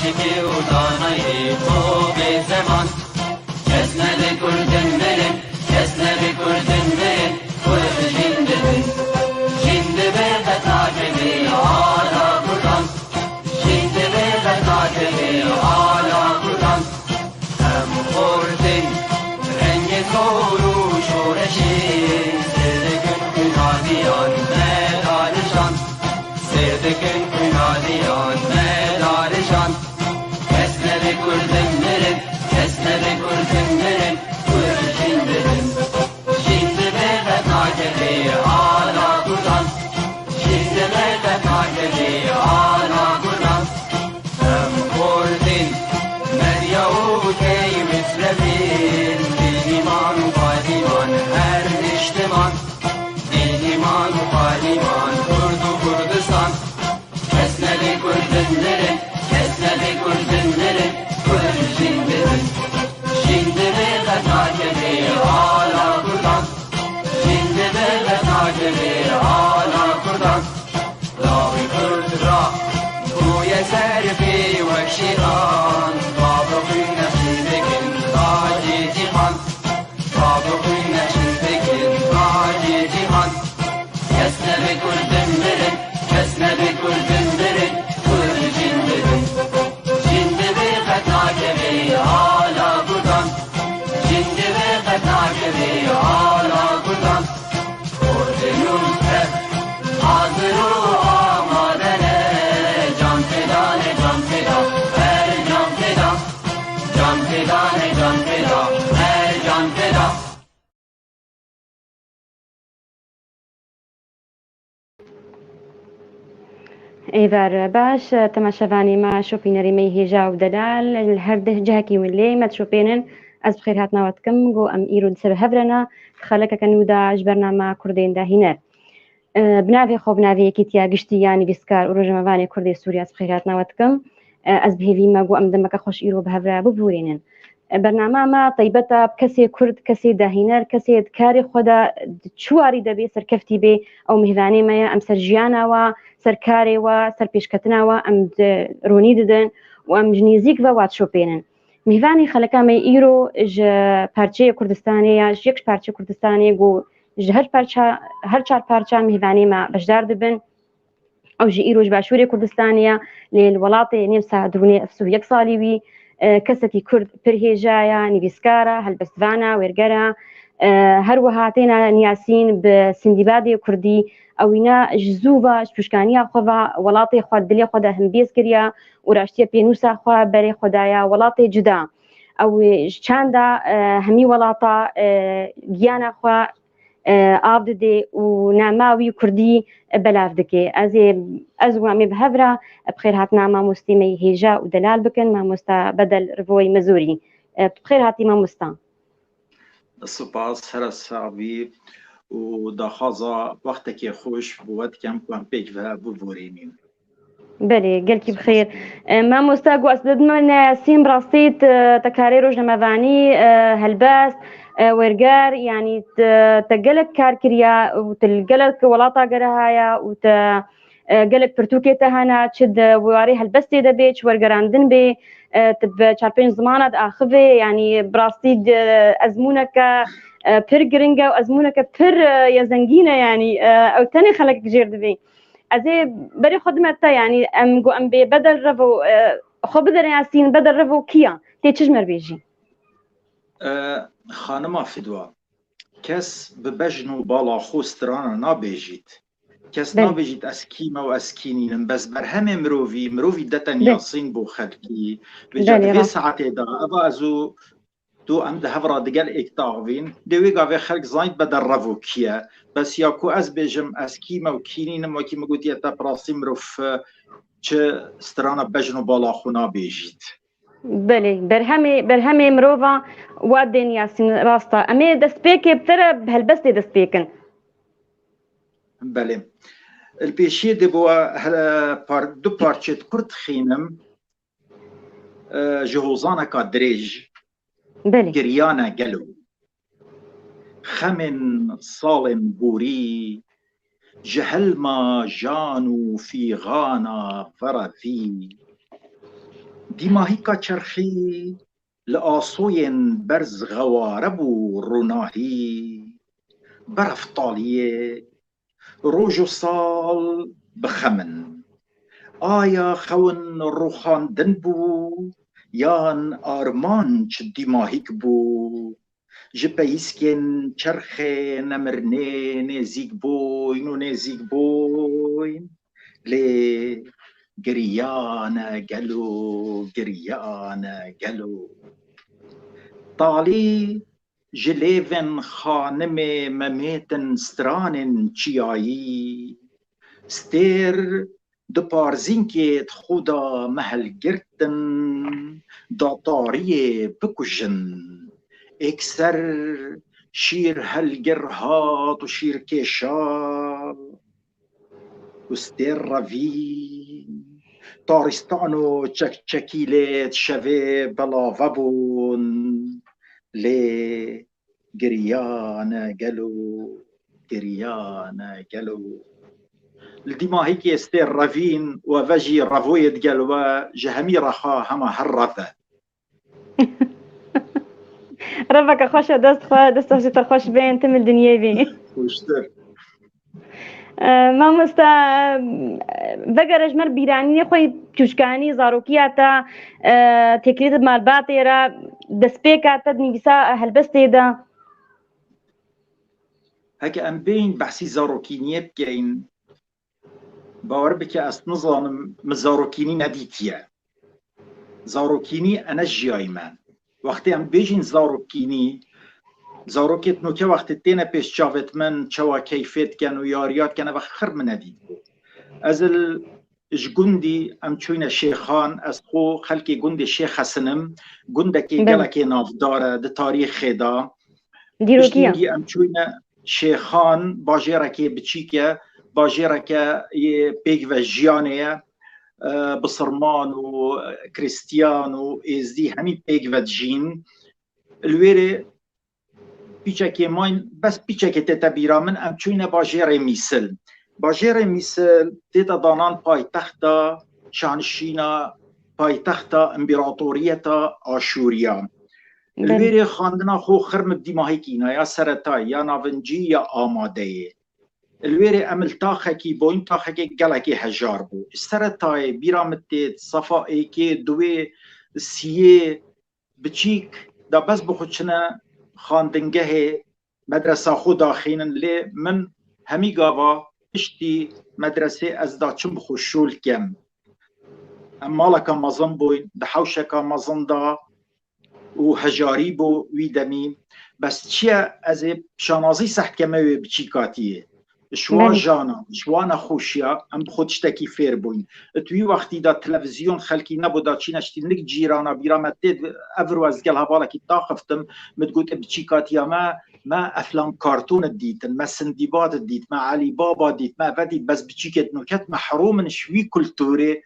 شکی و دانایی خوب زمان کس نبی کردن برن کس نبی کردن برن کرد جند بن جند به تاجبی آلا کردن جند به تاجبی آلا کردن هم خوردن رنگ کورو شورشی سردکن کنادیان مدارشان سردکن کنادیان مدارشان کس نبی کردن برن کس نبی کردن برن کرد جند بن جند به تاجبی آلا کردن جند به تاجبی آلا کردن هم خوردن مریا و کی مصرفین دیمان و پادیمان هر اجتماع دیمان و پادیمان کرد و کردستان کس نبی کردن برن کس نبی کردن برن کرد جند بن جند به تاجبی آلا کردن جند به تاجبی آلا کردن لاوی کرد را گوی سرفی و شیران بابا خوی نشین بکن تاجی جیهان بابا خوی نشین بکن تاجی جیهان کس نبی کردن برن کس نبی کردن برن کرد جند بن جند به تاجبی آلا کردن جند به تاجبی آلا کردن کردنون حاضر و آمادنه جان فدانه جان فدا هر جان فدا جان فدانه جان فدا هر جان فدا ئێوار باش تەماشەوانی ما شۆپینەریمەی هێژا و دەلال هەردە جاکی ولێ مەتشۆپێنن ئەس بخێر هاتناوەتکەم گۆ ئەم ئیرۆ سەر هەورەنە خەلەکەکەن ودا ژ بەرنامە کوردێندا هینەر بناوێ خۆ بناوەیەکی تیا گشتی یانی بیسکار و ڕۆژەمەوانی کوردی سووریا بخێر هاتناوەتکەم ئەس بهێویمە گۆ ئەم دەمەکە خۆش ئیرۆ بە هەورە ببورێنن بەرنامەمە تایبەتە کەسێ کورد کەسێ داهینەر کەسێت کاری خۆدا چواری دەبێ سەرکەفتی بێ ئەو میهوانەیەمەیە ئەم سەر ژیاناوە سەرکارێوە سەر پێشکەتناوە ئەم ڕوونی ددن و ئەم ژنیزیک بە وات شۆپێنن میهوانی خەلەکەمە ئیرۆ ژ پارچەیە کوردستانەیە یەک پارچە کوردستانی گۆ ژ هەر چار پارچە میهوانێمە بەشدار دەبن ئەو ژ ئیرۆژ باشووری کوردستانیە لێ وڵاتی نێم سادرونێ ئەفسوو یەک ساڵی وی کەسێکی کورد پرهێژایە نویسکارە هەلبەستوانە وێرگەرە هەروەها تێنە نیاسین بە سندیبادی کوردی ئەوینە زوو باش پشکانیا خۆڤ وڵاتی خوا دلێ خۆدا هەمبێز کردیا و راشتیە پێنووسا خوا بەرێ خۆدایە وڵاتی جدا ئەو چاندا هەمی وڵاتە گیانە خوا ئاو دەدێ و ناماوی کوردی بەلاف دەکێ ئەز وامێ بە هەورە بخێر هاتنا مامۆستیمەی هێژا و دەلال بکەن مامۆستا بەدەل ڕڤۆی مەزوری بخێر هاتی مامۆستا سپاس هەرە ساوی و داخوازە وەختێکی خۆش بووەت کەم کوان پێک ببورێنین بەێ گەلکی بخێر مامۆستا گواستدمە سیم ڕاستیت تەکارەی ڕۆژنەمەوانی هەلبەست وەرگەر ینی تەگەلک کارکریا و گەلک وڵاتە گەرەهایە و گەلک پرتوکێتە هەنا چ واری هەلبەستی دەبێت وەرگەراندن بێ چار پێنج زمانە ئاخڤێ ینی بڕاستی ئەزمونونەکە پر گرنگە و ئەزمونونەکە پر یەزەنگینە ینی ئەو تەنێ خەلک گژێر دەبێ ئەزێ بەری خودمەتە ینی ئەم گو ئەم بێ بەدەر ڕەڤ خۆ بدەناسین بەدەر ڕەڤ و کیە تێ چژمەر بێژی خانما فدووە کەس ببەژن و باڵا خۆسترانە نابێژیت کەس نابێژیت ئەسکیمە و ئەسکینینم بەس بەرهەمێ مرۆڤی دەتەنیاسین بۆ خەلکی بێ سەعاتێدا ئەڤ ئەزوو تو ئەم هەڤڕا دەگەل ئێکتاڤین دەوێ گاوێ خەلک زانیت بەدەر ڕەڤ و کیە بەس یاکو ئەس بێژم ئەسکیمە و کینینم وەکی مگوتیەتە پڕاستی مرۆڤ چ سترانە بەژن و باڵا خۆ نابێژیت بله برهمه مروفا وادين ياسين راستا امي دستبيكي بترى بهالبس دستبيكن بله البيشي دي بوا دو بارچت كرد خينم جهوزانا كادريج بله گريانا قلو خمن صالم بوري جهلما جانو في غانا فرفي دیماهیکا چرخی لآسوین برز غوارب و روناهی برفتالیه روج و سال بخمن آیا خون روخاندن بو یان آرمان چ دیماهیک بو جپیسکن چرخه نمرنه نزیک بوین و نزیک بوین لی گریان گلو گریان گلو طالی جلیون خانم ممیتن سترانن چیایی ستیر دو پارزینکیت خدا محل گرتن داتاری بکجن اکسر شیر هلگرهات و شیر کشا و ستیر روی تارستانو چک چکیلت شوه بلاوه بون لی گریان گلو گریان گلو الدماهي كي استير رافين وفاجي رافويد قالوا جهمي رخا هما هرثة ربك خوش دست خوش بين تم الدنيا بي وشتر ما مستا بقر اجمر بيراني خوي بچوشكاني زاروكياتا تكريت مالباتيرا دسبيكاتا دنيسا هلبستي دا هكا ام بين بحسي زاروكينيه بكاين باور بك اس نظام مزاروكيني نديتيا زاروكيني انا جايمان وقتی ام بيجين زاروكيني زاروكيت نوكا وقت تينا بيش شافت من شوا كيفيت كانوا ياريات كان بخر من نديت ازل جندي ام تشوينا شيخان اسخو خلكي جندي شيخ حسنم جندكي قالكي نافدار د تاريخ دا ديروكيا ام تشوينا شيخان باجيركي بتشيكا باجيركا بيك وجيانيا بصرمان وكريستيان وإزدي همي بيك وجين الويري بيشاكي ماين بس بيشاكي تتبيرا من ام تشوينا باجيري ميسل باجيري ميسل تيتا دانان باي تختا شانشينا باي تختا امبراطوريتا آشوريا الويري خاندنا خو خرم بديماهيكينا يا سرطاي يا نافنجي يا آمادي الويري امل تاخكي بوين تاخكي قالكي هجار بو السرطاي بيرامتت صفائكي دوي سيه بتشيك دا بس بخوتشنا خاندنگه مدرسه خدا خينن لي من همي غاوا اشتي مدرسه از دا چم خوشول كم اما لك مازن بوين دحوشك مازن دا وهجاري بو ويدمي بس تشيا از شانازي سحكمه بتشيكاتيه شوا جانا شوانا خوشيا ام بخوتشتكي فير بوين توي وقتي دا تلفزيون خلكي نبودا تشينا شتي نك جيرانا بيرامتد افرو از قالها بالكي طاقفتم متقول بتشيكاتيا ما افلام كرتون ديتن ما سندباد ديت ما علي بابا ديت ما فديت بس بتشيكت نكت محروم من شوي كولتوري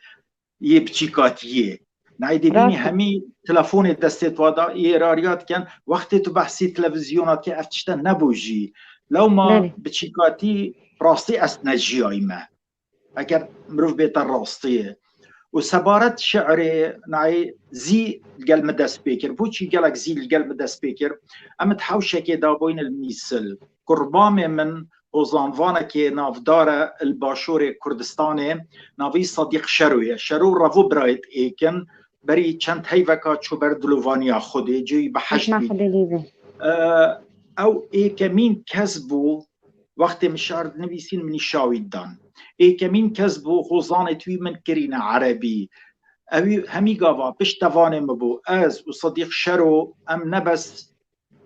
يبتشيكاتيه نايدي بيني همي تلفوني دستت وادا ايراريات كان وقت تو بحثي تلفزيونات كي افتشتا نبوجي لو ما بتشيكاتي راستي اسنجي ما اگر مروف بيت الراستيه وسبارت شعري ناي زي القلب دا سبيكر بوشي قالك زي القلب دا سبيكر ام تحوشه كي دا بوين الميسل قربامي من وزانفانا كي نافدار الباشور كردستاني نافي صديق شرو رافو برايت ايكن بري چند هيفكا چو بردلوانيا خودي جي بحشت او ايكمين كسبو وقت مشارد نبيسين من الشاويدان ايكمين كسبو خوزان توي من كرين عربي اوي همي غاوا بشتواني مبو از وصديق شرو ام نبس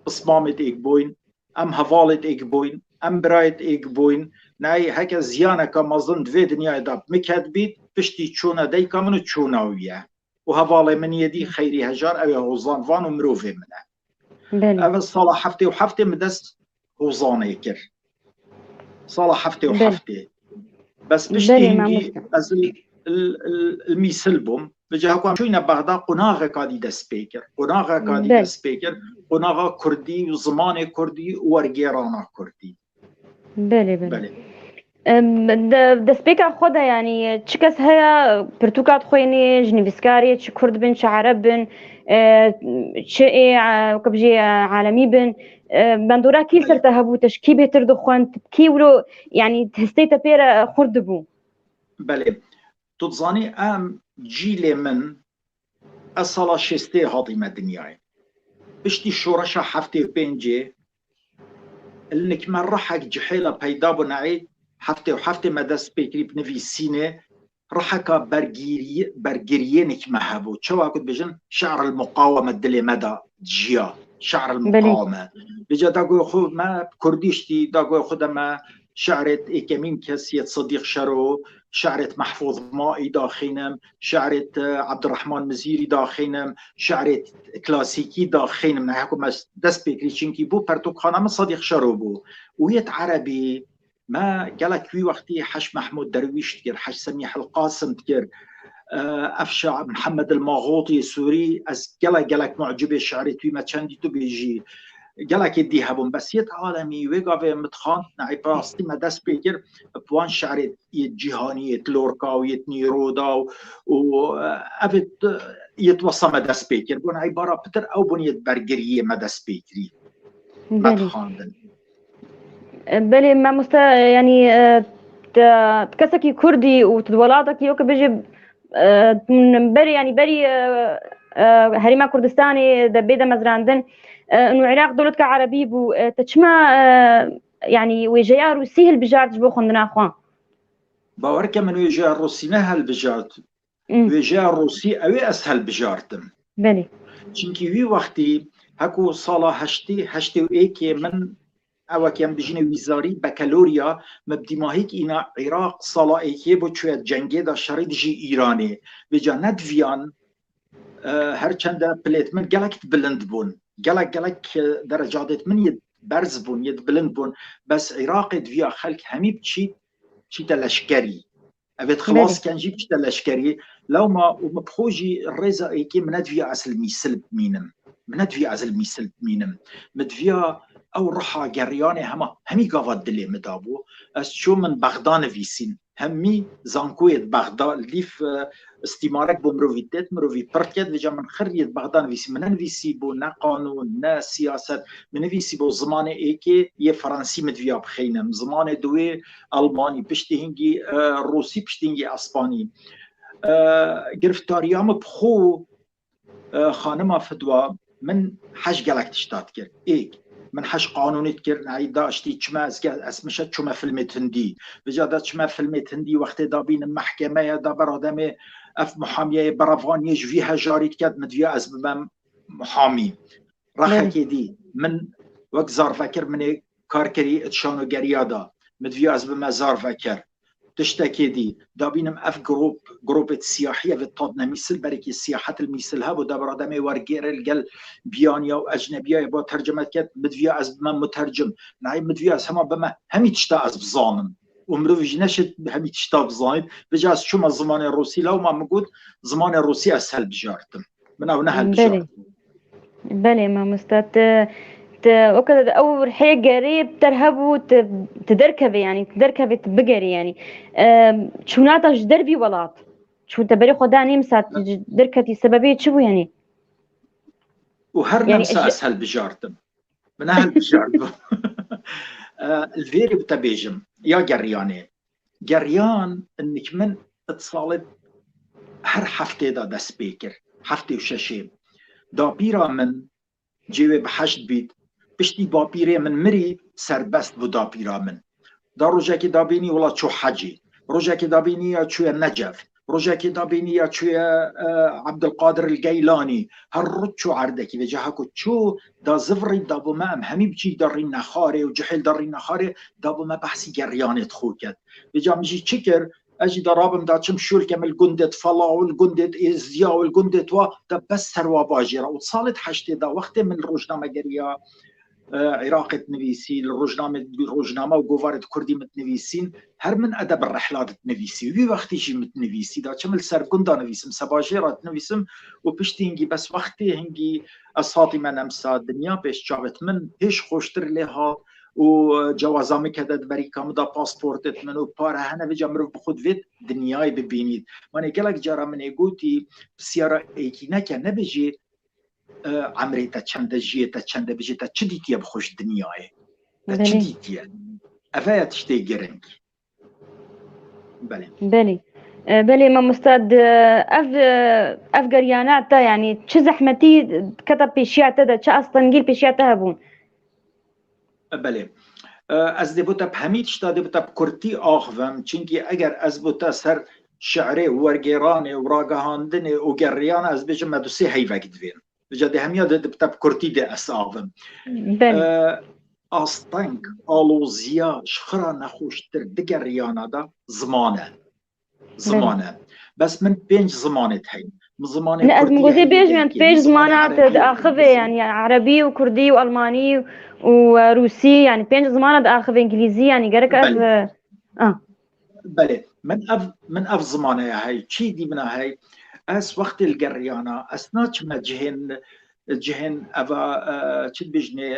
بصمامت ايك بوين ام هفالت ايك بوين ام برايت ايك بوين ناي هكا زيانة كمازن دوي دنيا داب مكتبيت بشتي چونا دايكا منو چوناوية وهفالي من يدي خيري هجار اوي غوزان فانو مروفي منه اوي صالة حفتي وحفتي مدست غوزان ايكر صالة حفتي وحفتي بس بشتي هنجي ازل الميسلبوم بجاكم شوينا بغدا قناغة كادي دا سبيكر قناغة كادي دا سبيكر قناغة كردي وزمان كردي وورجيرانا كردي بله دەستپێکا خۆدا ینی چ کەس هەیە پرتوکات خوێنێ ژنیڤیسکارێ چ کورد بن چ عەرەب بن چ وەکە بژێ عالەمی بن بەندۆرا کی سەرتە هەبوو تشکی بێتر دخوێن کی ورۆ ینی هەستەیتە پێرە خورد بوو بەێ توزانی ئەم جیلێ من ئە ساڵا شێستێ هاتیمە دنیای پشتی شۆڕەشە هەفتێ پێنجێ لنکمە ڕەحەک جحێلە پەیدا بوو نعی هەفتێ مەدەست پێکری بنویسینێ ڕحەکە بەرگریەنێکمە هەبوو چاواکوت بژن شعر المقاومە دلێ مەدا جیا شعر المقاومە بجا داگوی خو ما کوردیشتی داگوی خودمە شعرت ئێکەمین کەسیت صدیق شەرۆ شعرت محفوظ مائی داخینم شعرت عبدالرحمن مزیری داخینم شعرت کلاسیکی داخینم نهاکو دست بکری چینکی بو پرتوکخانم صدیق شەرۆ بو ویت عربی ما قالك في وقتي حش محمود درويش تكر حش سميح القاسم تكر أفشع محمد الماغوطي سوري أز قالك معجبة شعري توي ما تشاندي تو بيجي قالك يدي هبون بس يت عالمي ويقافي متخان نعي براستي ما داس بيكر بوان شعري يتجيهاني يتلوركا ويتنيرودا وأبت يتوصى ما داس بيكر بون عبارة بتر أو بون يتبرقرية ما داس بيكري ما تخاندن بله ما يعني تكسكي كردي وتدولاتك يوك بيجي من بري يعني بري هريما كردستاني دبيدا مزراندن انه العراق دولتك عربي بو تشما يعني ويجيا روسي البجارت بو خندنا اخوان باورك من ويجيا الروسي ما هالبجارت ويجيا الروسي اوي اسهل بجارتم بله چونكي وي وقتي هكو صاله هشتي وايكي من او كم بجنه وزاري بكالوريا مبدي ماهيك انا عراق صالا ايكي بو شويه جنگي دا شريد جي ايراني بجا ندفيان هر چند بليت من قالك بلند بون قالك درجات من يد برز بون يد بلند بون بس عراق دفيا خلق همي بشي تلشكري ابد خلاص كان جيب تلشكري لو ما بخوجي الرزا ايكي من دفيا اصل ميسل مينم من دفيا اصل ميسل مينم مدفيا او رحا جرياني همي قافت دلي مدابو شو من بغداد فيسين همي زانكويت بغداد اللي في استمارك بمروفيتات مروفي بركات وجا من خريت بغداد فيسين من فيسي بو نا قانون نا سياسات من فيسي بو زمان ايكي ي فرنسي مدفيا بخينم زمان دوي الماني بشتي هنجي روسي بشتي هنجي اسباني گرفتاریام بخو خانما فدوا من حش گلک تشتات کرد ایک من حش قانونی کرد نعی داشتی چما اسمش چما فیلم تندی بجاده چما فیلم تندی وقتی دابین محکمه دا برادم اف محامیه برافانیش ویها جارید کرد مدویا از بم محامی رخی دی من وقت زار فکر من کارکری اتشانو گریادا مدویا از بم زار فکر تشتكي دي دابينم اف جروب السياحيه في الطادنا مثل بركي السياحات المثل هابو دابر دمي ورغير القل بيانيا واجنبيه با ترجمه كت مدفيا از ما مترجم نعي مدفيا سما بما همي تشتا از بزانم ومرو جنشت همي تشتا بزايد بجاز شو زمان الروسي لو ما موجود زمان الروسي اسهل بجارتم من او نهل بجارتم بلي ما مستات وكذا أول حاجة قريب ترهبوا تدركبي يعني تدركبي تبقري يعني شو ناتج دربي ولات شو تبري خداني مسات دركتي سببية شو يعني وهر يعني نمسا أسهل بجارتم من أهل بجارتم الفيري بتبيجم يا جرياني جريان إنك من اتصالت هر حفتة دا دست بيكر حفتة وشاشين دا بيرا من جيوه بحشت بيت بشتي باپیره من مری سربست بو داپیرا من دا روژه که دابینی ولا چو حجی روژه که دابینی یا چوی نجف روژه که دابینی یا چوی عبدالقادر الگیلانی هر رو چو عردکی و جهکو چو دا زفری دابو ما همی بچی داری نخاره و جحل داری نخاره دابو ما بحثی گریانت خو کد و جا مجی چکر اجي درابم دا چم شول كمل قندت فلا والقندت ازيا والقندت وا دا بس سروا باجرة وصالت حشتي دا وقت من الروجنامة قريا عراق تنفيسي الروجنامة وقوفارة كردي متنفيسين هر من أدب الرحلات تنفيسي وي وقت يجي متنفيسي دا چمل سر قندا نفيسم سباجرة تنفيسم وبشتي هنجي بس وقتي هنجي أصاتي من أمسا الدنيا بيش جابت من هيش خوشتر لها وجوازامي كذا بريكا مدا باسبورت منو بارا هنا بيجا مرو بخود فيت دنياي ببينيد ماني قالك جارا من يقولتي بسيارة ايكينا كان نبيجي عمري تشند جيتا تشند بيجي تشديتي بخوش دنياي تشديتي افايا تشتي جرنك بلي ما مستاد اف قريانات يعني تش زحمتي كتب بيشياتا دا تش اصلا جيل بيشياتا هبون بله از دبوتا بهمید شتا دبوتا بکرتی آخوام چونکی اگر از بوتا سر شعری ورگیرانی و راگهاندنی و گریان از بجم مدوسی هیوک دوین بجا ده همیا دبوتا بکرتی ده اس آخوام آستانک آلوزیا شخرا نخوشتر دگریانا دا زمانه بس من بينج زمانت هاي زمانه لا مقولي بيج من بيج زمانات اخذ يعني عربي وكردي والماني وروسي يعني بينج زمانات اخذ انجليزي يعني قرك بله من اف زمانه هاي تشي دي منها هاي اس وقت القريانه اسناش ما جهن افا تشي بيجني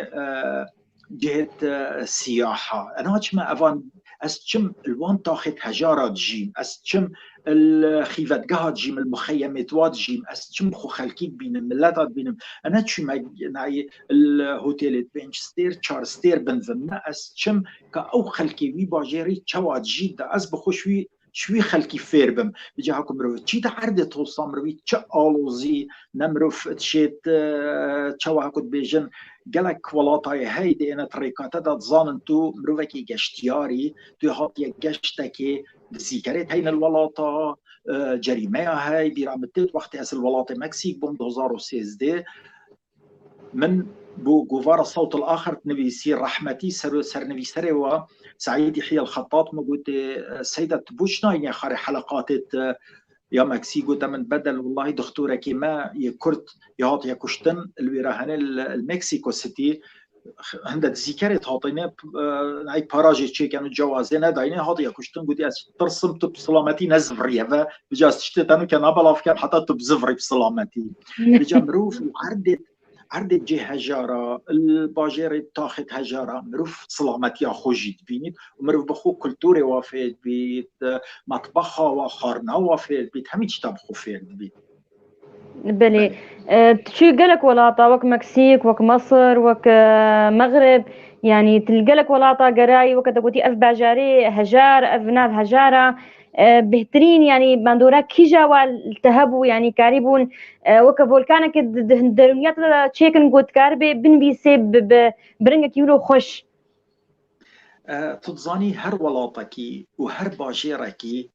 جهه سياحه انا ما افان اسچم الوان تاخت هجارات جيم اسچم الخيفات قهات جيم المخيمات وات جيم اسچم خو خلكيك بين الملاتات بينهم انا تشي ما ناي الهوتيل بنش ستير تشار ستير بنفنا اسچم كاو خلكي وي باجيري تشوات جيدا اس بخو شوي خلكي فيربم بيجي هاكم مروي تشي تعرض توصام مروي تشا الوزي نمروف تشيت تشوا هاكو بيجن قالك ولاطاي هيدي انا طريقات تظن تو مروفكي جشتياري تو هاتي جشتكي بسيكريت هين الولاطه جريمه هاي بيرامتت وقت اس الولاطه مكسيك بوم 2016 من بو جوفار الصوت الاخر نبي يصير رحمتي سر نبي سروا سعيد يحيى الخطاط موجود السيده بوشنا يعني خاري حلقات يا مكسيكو تمن بدل والله دكتوره كيما يكرت يعطي كشتن الوراهن المكسيكو سيتي عندها ذكرت هاطينا اي باراجي تشي كانوا جوازنا داينا هاطي كشتن قلت ترسم بسلامتي نزفري بجاز تشتتن كان بلاف كان حطت بزفري بسلامتي بجا مروف عردت جي هجارة الباجيري تاخد هجارة مروف سلامتي خوجي تبينيت ومروف بخو كلتوري وافيت بيت مطبخها وخارنا وافيت بيت همي تشتبخو فيت بيت بلي شو قالك ولاطة وك مكسيك وك مصر وك مغرب يعني تلقالك ولاطة قراي وك تقولي اف باجاري هجار اف ناف هجارة بهترين يعني باندورا كي جاوا التهبوا يعني كاريبون وك فولكانك الدرونيات تشيكن قوت كاربي بنبيسي برنك يولو خوش تتظاني هر ولاطكي وهر باجيركي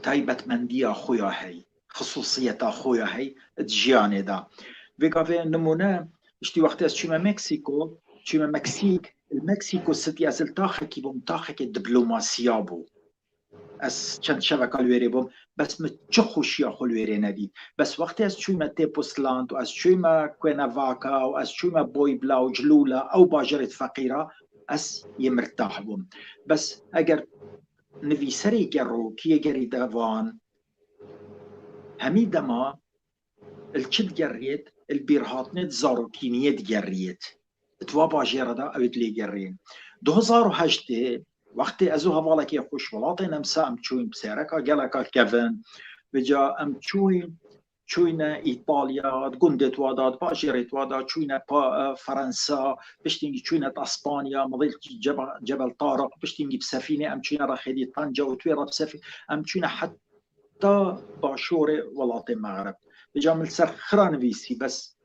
تايبت مندية خويا هي خصوصية خويا هي تجياني دا فيكافي نمونا اشتي وقت اشتيما مكسيكو اشتيما مكسيك المكسيكو ستي ازل تاخكي بمتاخكي الدبلوماسيا بو از چند شبکه الویری بوم بس متچه خوشی الویری ندید بس وقتی از چوی ما تیپوسلاند و از چوی ما کویناواکا و از چوی ما بوی بلا و جلولا او باجرت فقیره از یمرتاح بوم بس اگر نویسری گرو کیه گری دوان همی دما الچد گرید البیرهاتنت زاروکینیت گرید اتوا باجره دا اوید لی گرین 2008 وقتی ازو هوالکی خوش ولاتی نمسا ام چوین بسیرکا گلکا کفن بجا ام چوین ایتالیا گندت واداد باجرت واداد چوین فرنسا بشتینگی چوین اسپانیا مضيل جبل طارق بشتینگی بسفینه ام چوین راخدی طنجة و توی رب سفی ام چوین حتی باشور ولاتی مغرب بجا ملسر خران ویسی بس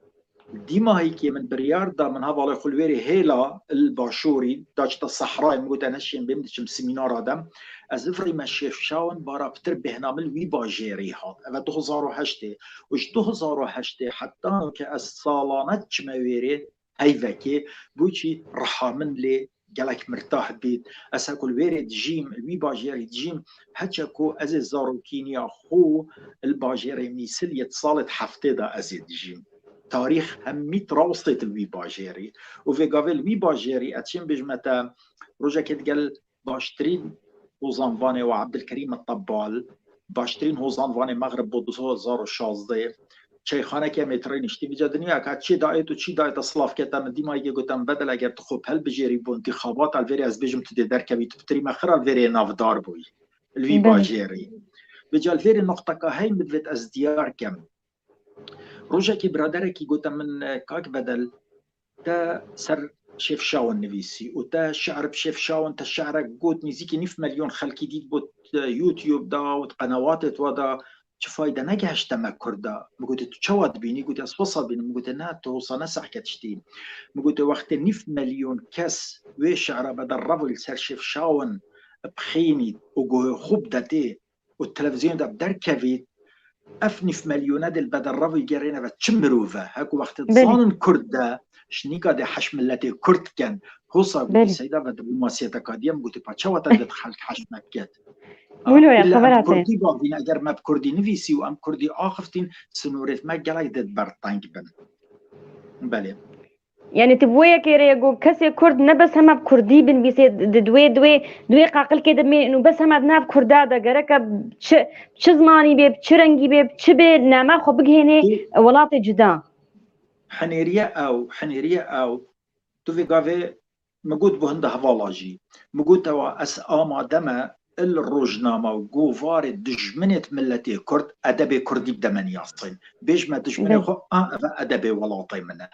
ديما هيك من بريار دا من هذا على خلويري هيلا الباشوري داجت الصحراء موجود انشين بمدشم سيمينار ادم از افري ما شيف شاون بارا بتر بهنامل وي باجيري هات اما 2008 وش 2008 حتى كالصالانات جماويري هيفكي بوشي رحامن لي قالك مرتاح بيت اساكل ويري جيم الوي باجيري جيم حتشكو از زاروكينيا خو الباجيري ميسل يتصالت حفته دا ازيد جيم تاريخ همي روصت الوي باجيري وفي قابل الوي باجيري اتشين بجمتا رجا كتقال باشترين هوزان فاني وعبد الكريم الطبال باشترين هوزان فاني مغرب بو 2016 شيخانه که مترین اشتی ویجا دنیا که چی دایت و چی دایت اصلاف که تم دیما یه گفتم بدل اگر تو خوب هل بجری بو انتخابات الوری از بجم تو در کوی تو بتری مخر الوری نافدار بوی الوی باجری بجال الوری نقطه که هی مدوت از دیار کم روزا کی برادر کی گفتم من کاک بدل تا سر شيف شاون نفيسي وتا شعر بشيف شاون تا شعرك قوت نزيكي 9 مليون خلقي ديد بوت يوتيوب دا وقنوات ودا چه فايدة نگهش تما كردا مگوت تو چواد بيني قلت اسوصل بيني مگوت نه تو وصا نسح كتشتين مگوت وقت 9 مليون كس وي شعر بدل رفل سر شيف شاون بخيني وقو خوب داتي والتلفزيون دا بدر كفيت اف 9 مليون دل بدل رفل جرينا بتشمروفا هاكو وقت تصان كردا شنيكا دي حش ملتي كرد كان خصوصا قلت سيدا بدبلوماسية قاديم قلت باتشاوة تدت خلق حش مكات ولو يا إلا أم خبراتي كردي باقين أجر ما بكردي نفيسي وأم كردي آخفتين سنوريت ما جلاي دت برطانك بن بله يعني تبويا كيريغو كسي كرد نبس هما بكردي بن بيسي دوي قاقل كده مي انه بس هما بناب كردا دا غركا چ زماني بي چ رنگي بي چ بي نما خو بگهني ولاتي جدا حنيرية أو تو في قافي مقود بهند هفالاجي مقود توا أس آما دما الروجنامة وقوفار دجمنت ملتي كرد أدبي كردي بدمن ياصين بيش ما دجمني خو أفا أدبي ولاطي منه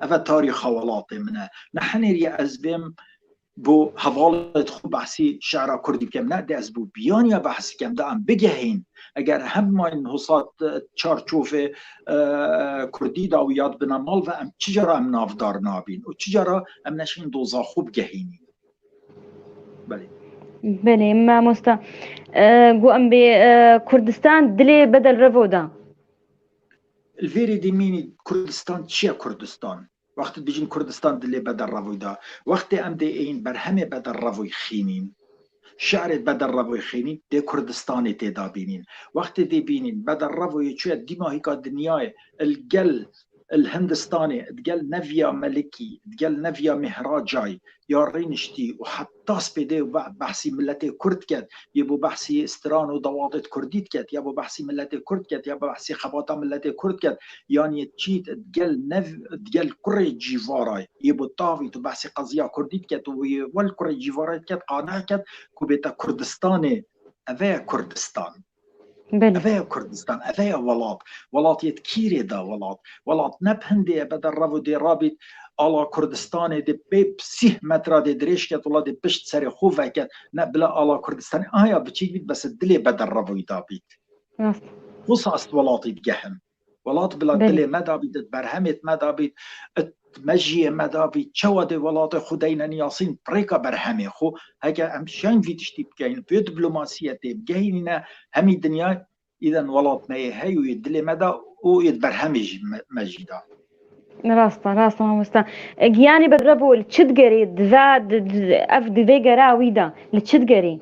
أفا تاريخ ولاطي منه نحنيرية أزبيم بو هفالة خو بحثي شعر كردي بكم نقدي از بو بيانيا بحثي كم دا ام بگهين اگر هم ما انحصات چارچوف كردي دا وياد بنا مال و ام چجرا ام نافدار نابين و چجرا ام نشين دوزا خوب گهيني بله ما مستا قو ام بي كردستان دلي بدل رفودا الفيري دي ميني كردستان چيا كردستان وقت بيجين كردستان دلي بدل رفوي دا وقت ام دي اين برهمي بدل رفوي خينين شعر بدل رفوي خينين دي كردستاني تيدا بينين وقت دي بينين بدل رفوي چوية ديما هيكا دنياي الجل الهندستاني تقال نفيا ملكي تقال نفيا مهراجاي يارينشتي وحتى سبيدي بحثي ملتي كرد كات يبو بحثي استران وضوابط كرديت كات يبو بحثي ملتي كرد كات يبو بحثي خباطة ملتي كرد كات يعني تشيت تقال كري جيفاراي يبو طافي تبحثي قضية كرديت كات والكري جيفاراي كات قانع كات كوبيتا كردستاني أفا كردستان أفايا كردستان أفايا ولات يتكيري دا ولات نبهندي بدل رفو دي رابط على كردستان دي بيب سيه مترا دي دريش كات ولا دي بشت سري خوفا كات نبلا على كردستان آيا بتشيك بيت بس الدلي بدل رفو يدابيت خصا است ولات يتجهم ولات بلا الدلي مدابيت برهمت مدابيت مجيه مدابيت شوادي ولات خدينا نياسين بريكا برهمي خو هكا امشان في تشتي بكاين في دبلوماسية بكايننا همي الدنيا إذا ولات ما هي ويدلي مدى ويتبرهمج مجيدا راستا مستا جياني بدربو لتشدقري دفاد اف دفي قراويدا لتشدقري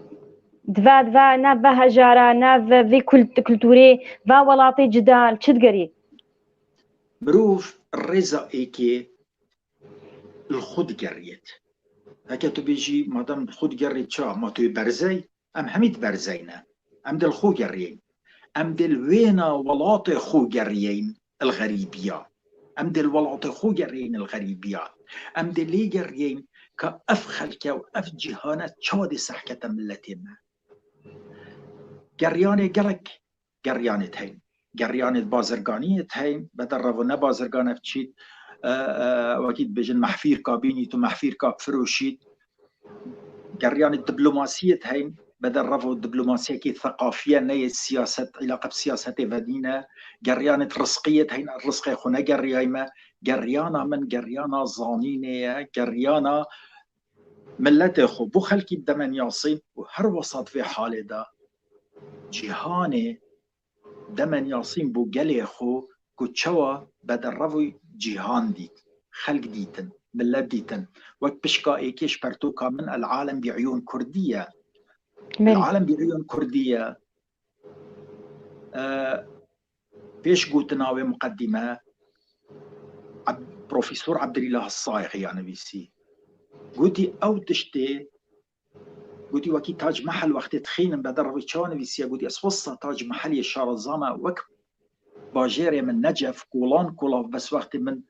دفا ناف هجارة ناف في كلتوري فا ولاتي جدا لتشدقري مروف الرزا ايكي الخود قريت هكا تبيجي مادام الخود قريت شا ما توي برزي ام حميد برزينا ام دل خو قريين ام دل وينا ولاطي خو قريين الغريبية ام دل ولاطي خو قريين الغريبية ام دل لي قريين كأف خلكة وأف جهانة شوادي سحكة ملتنا قرياني قلق قرياني تهين قرياني بازرقانية تهين بدل رفو نبازرقانة بتشيد واكيد بيجن محفير كابيني تو محفير كاب فروشيد قرياني الدبلوماسية تهين بدل رفو الدبلوماسية كي ثقافية نهي السياسة علاقة بسياسة فدينة قريانة رزقية تهين الرزقية خونا قريايمة قريانا من قريانا ظانينية قريانا ملت خو بو خلقي الدمن ياصين وهر وسط في حالة دا جهاني دمن ياصين بو قلي خو كوتشوا بدل رفو جهان ديت خلق ديتن ملت ديتن وقت بشكا ايكيش برتوكا من العالم بعيون كردية العالم بعيون كردية بيش قوتناوي مقدمة بروفيسور عبد الله الصايغ يعني بيسي قوتي او تشتي قوتي وكي تاج محل وقت تخين بدر ريتشان بيسي قوتي اسوصة تاج محل يشار الزامة وك باجيري من نجف كولان كولاف بس وقت من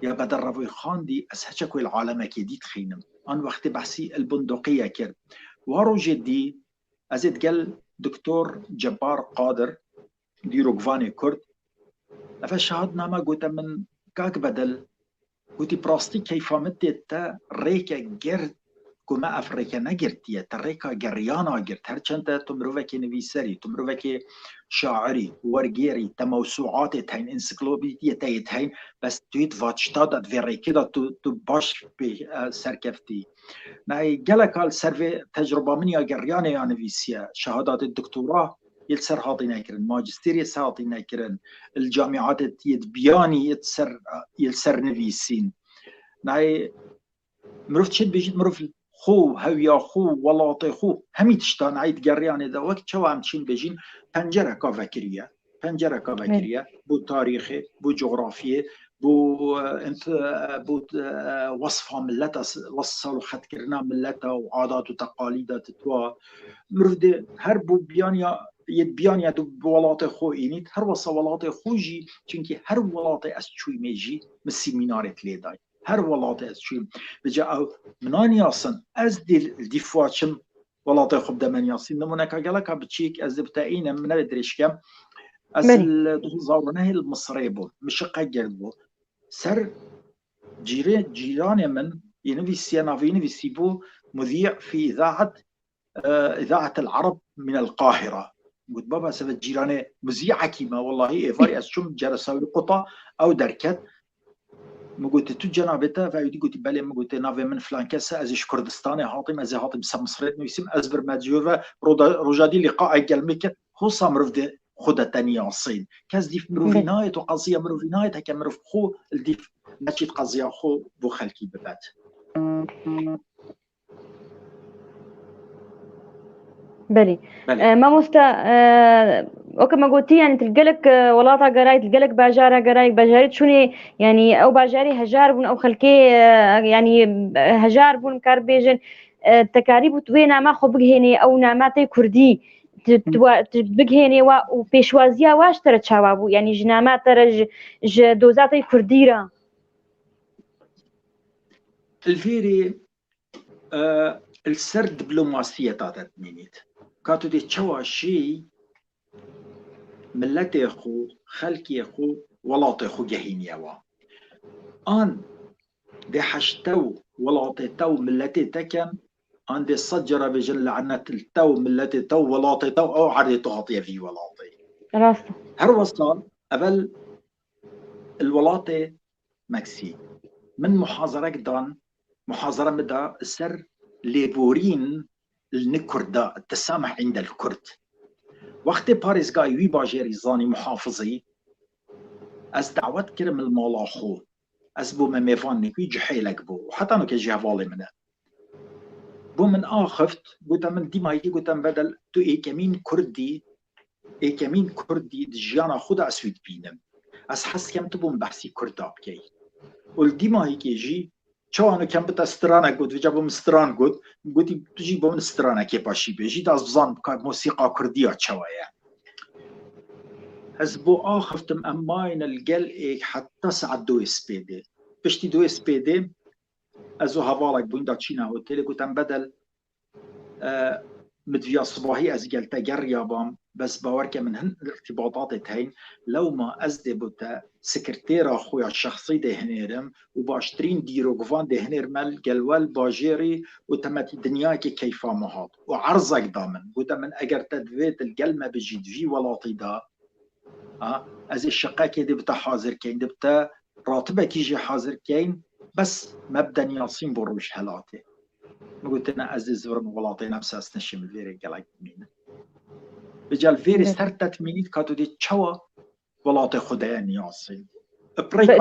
يا بدر روي خاندي أسهشكو العالم كيديت خينم أن وقت بحسي البندقية كير وارو جدي أزيد قال دكتور جبار قادر ديروغفاني كرد أفشهدنا ما قلت من كاك بدل قلت براستي كيف مدت ريكا جرد كما أفريكا نجرتية تريكا جريانا جرت هرچنت تمروفكي نويسري تمروفكي شاعري ورقيري تموسوعات تهين انسيكلوبيديا تهين بس تويت فاتشتادت في كده تو باش بسركفتي ناي جالكال سيرفي تجربة من يا جريانا يا نويسيا شهادات الدكتوراه يلسر هاطينا كرن ماجستير يلسر هاطينا كرن الجامعات يتبياني يلسر نويسين ناي مروف شد بيجيت مروف خو هويا خو ولاطي خو همي تشتان عيد جرياني دا وقت شو عم تشين بيجين بنجرة كافكرية بو تاريخي بو جغرافية بو انت بو وصفها ملتا وصلوا خد كرنا ملتا وعادات وتقاليد تتوا مروف دي هر بو بيانيا يتبيانيا دو بولاطي خو إنيت هر وصا ولاطي خو جي چونكي هر ولاطي أسچوي ميجي مسي مينارت ليداي هر ولاطي أسچوي بجا أو منان ياسن از دي فواتشم ولاطي خب دمن ياسن نمونا كاقلقا بتشيك از بتاقينا من الدريشكا از الزورنه المصري بو مشقا جرد سر جيراني من ينفيسي نافينفيسي بو مذيع في إذاعة العرب من القاهرة قلت بابا سبت جيراني مذيعة كيما والله إيفاري أسشم جرساوي قطع أو دركات قلت تو جنابته فايدي قلت بالي قلت نافي من فلان كاسة أزيش كردستاني هاطم أزي هاطم سمصريت نويسم أزبر مادجوفا رجادي لقاء قلمك خصا مرفد خودة تانية الصين كاز ديف مروفينايت وقضية مروفينايت هكا مروف خو الديف نشيت قضية خو بو خلكي ببات بلي ما مستا وكما قلتي يعني تلقلك ولاطة قراي تلقلك باجارة قراي باجاري شوني يعني او باجاري هجار بون او خلكي يعني هجار بون كاربيجن تكاريب توينا ما خو بغهيني او ناماتي كردي بغهيني و بيشوازيا واش ترى تشاوابو يعني جنامات ترى دوزاتي كرديرا الفيري السر دبلوماسية تاعت مينيت كاتو دي تشوا شي ملتي خو خلكي خو ولاطي خو جهينيا وا ان دي حشتو ولاطي تو ملتي تكن ان دي صجرة بجل لعنة التو ملتي تو ولاطي تو او عرضي تغطية في ولاطي راسا هر وصل قبل الولاطي مكسي من محاضرة قدان محاضرة مدى السر ليبورين الكرد التسامح عند الكرد وقت باريس قاي وي باجيري زاني محافظي از دعوت كرم المالاخو از بو مميفان نكوي جحيلك بو وحتى انا كجي هفالي منه بو من اخفت قلت من ديما يجي قلت بدل تو ايكمين كردي دجيانا خدا اسويد بينم از حس كم تبون بحثي كردا بكي قلت ديما يجي شو أنا كم بتسترانة قد وجابهم استران قد تجيبهم استرانة كي باشي بيجي داز بزان موسيقى كردية شوية هزبو آخفتم أماين الجل إيه حتى ساعة 2 سبيدي بشتي 2 سبيدي أزو هفالك بوين دا تشينا هوتيلي قلت بدل مدفيا صباحي از قلت جريابام بس باورك من هن الارتباطات هين لو ما ازدي بوتا سكرتير اخويا الشخصي ده هنيرم وباشترين ديروغفان ده هنير مال جلوال باجيري وتمت الدنيا كيف مهات وعرضك ضامن وتمن اجر تدفيت القلمه بجيد في ولاطي دا از الشقه كده بتا حاضر كين دبتا راتبه كيجي حاضر كين بس مبدا ياسين بروش هلاتي قلت انا عزيز ورم ولاطي نفسها استنشم الفيري قالك مين بجال فيري سرتت مينيت كاتو دي تشوا ولاطي خدايا نياسين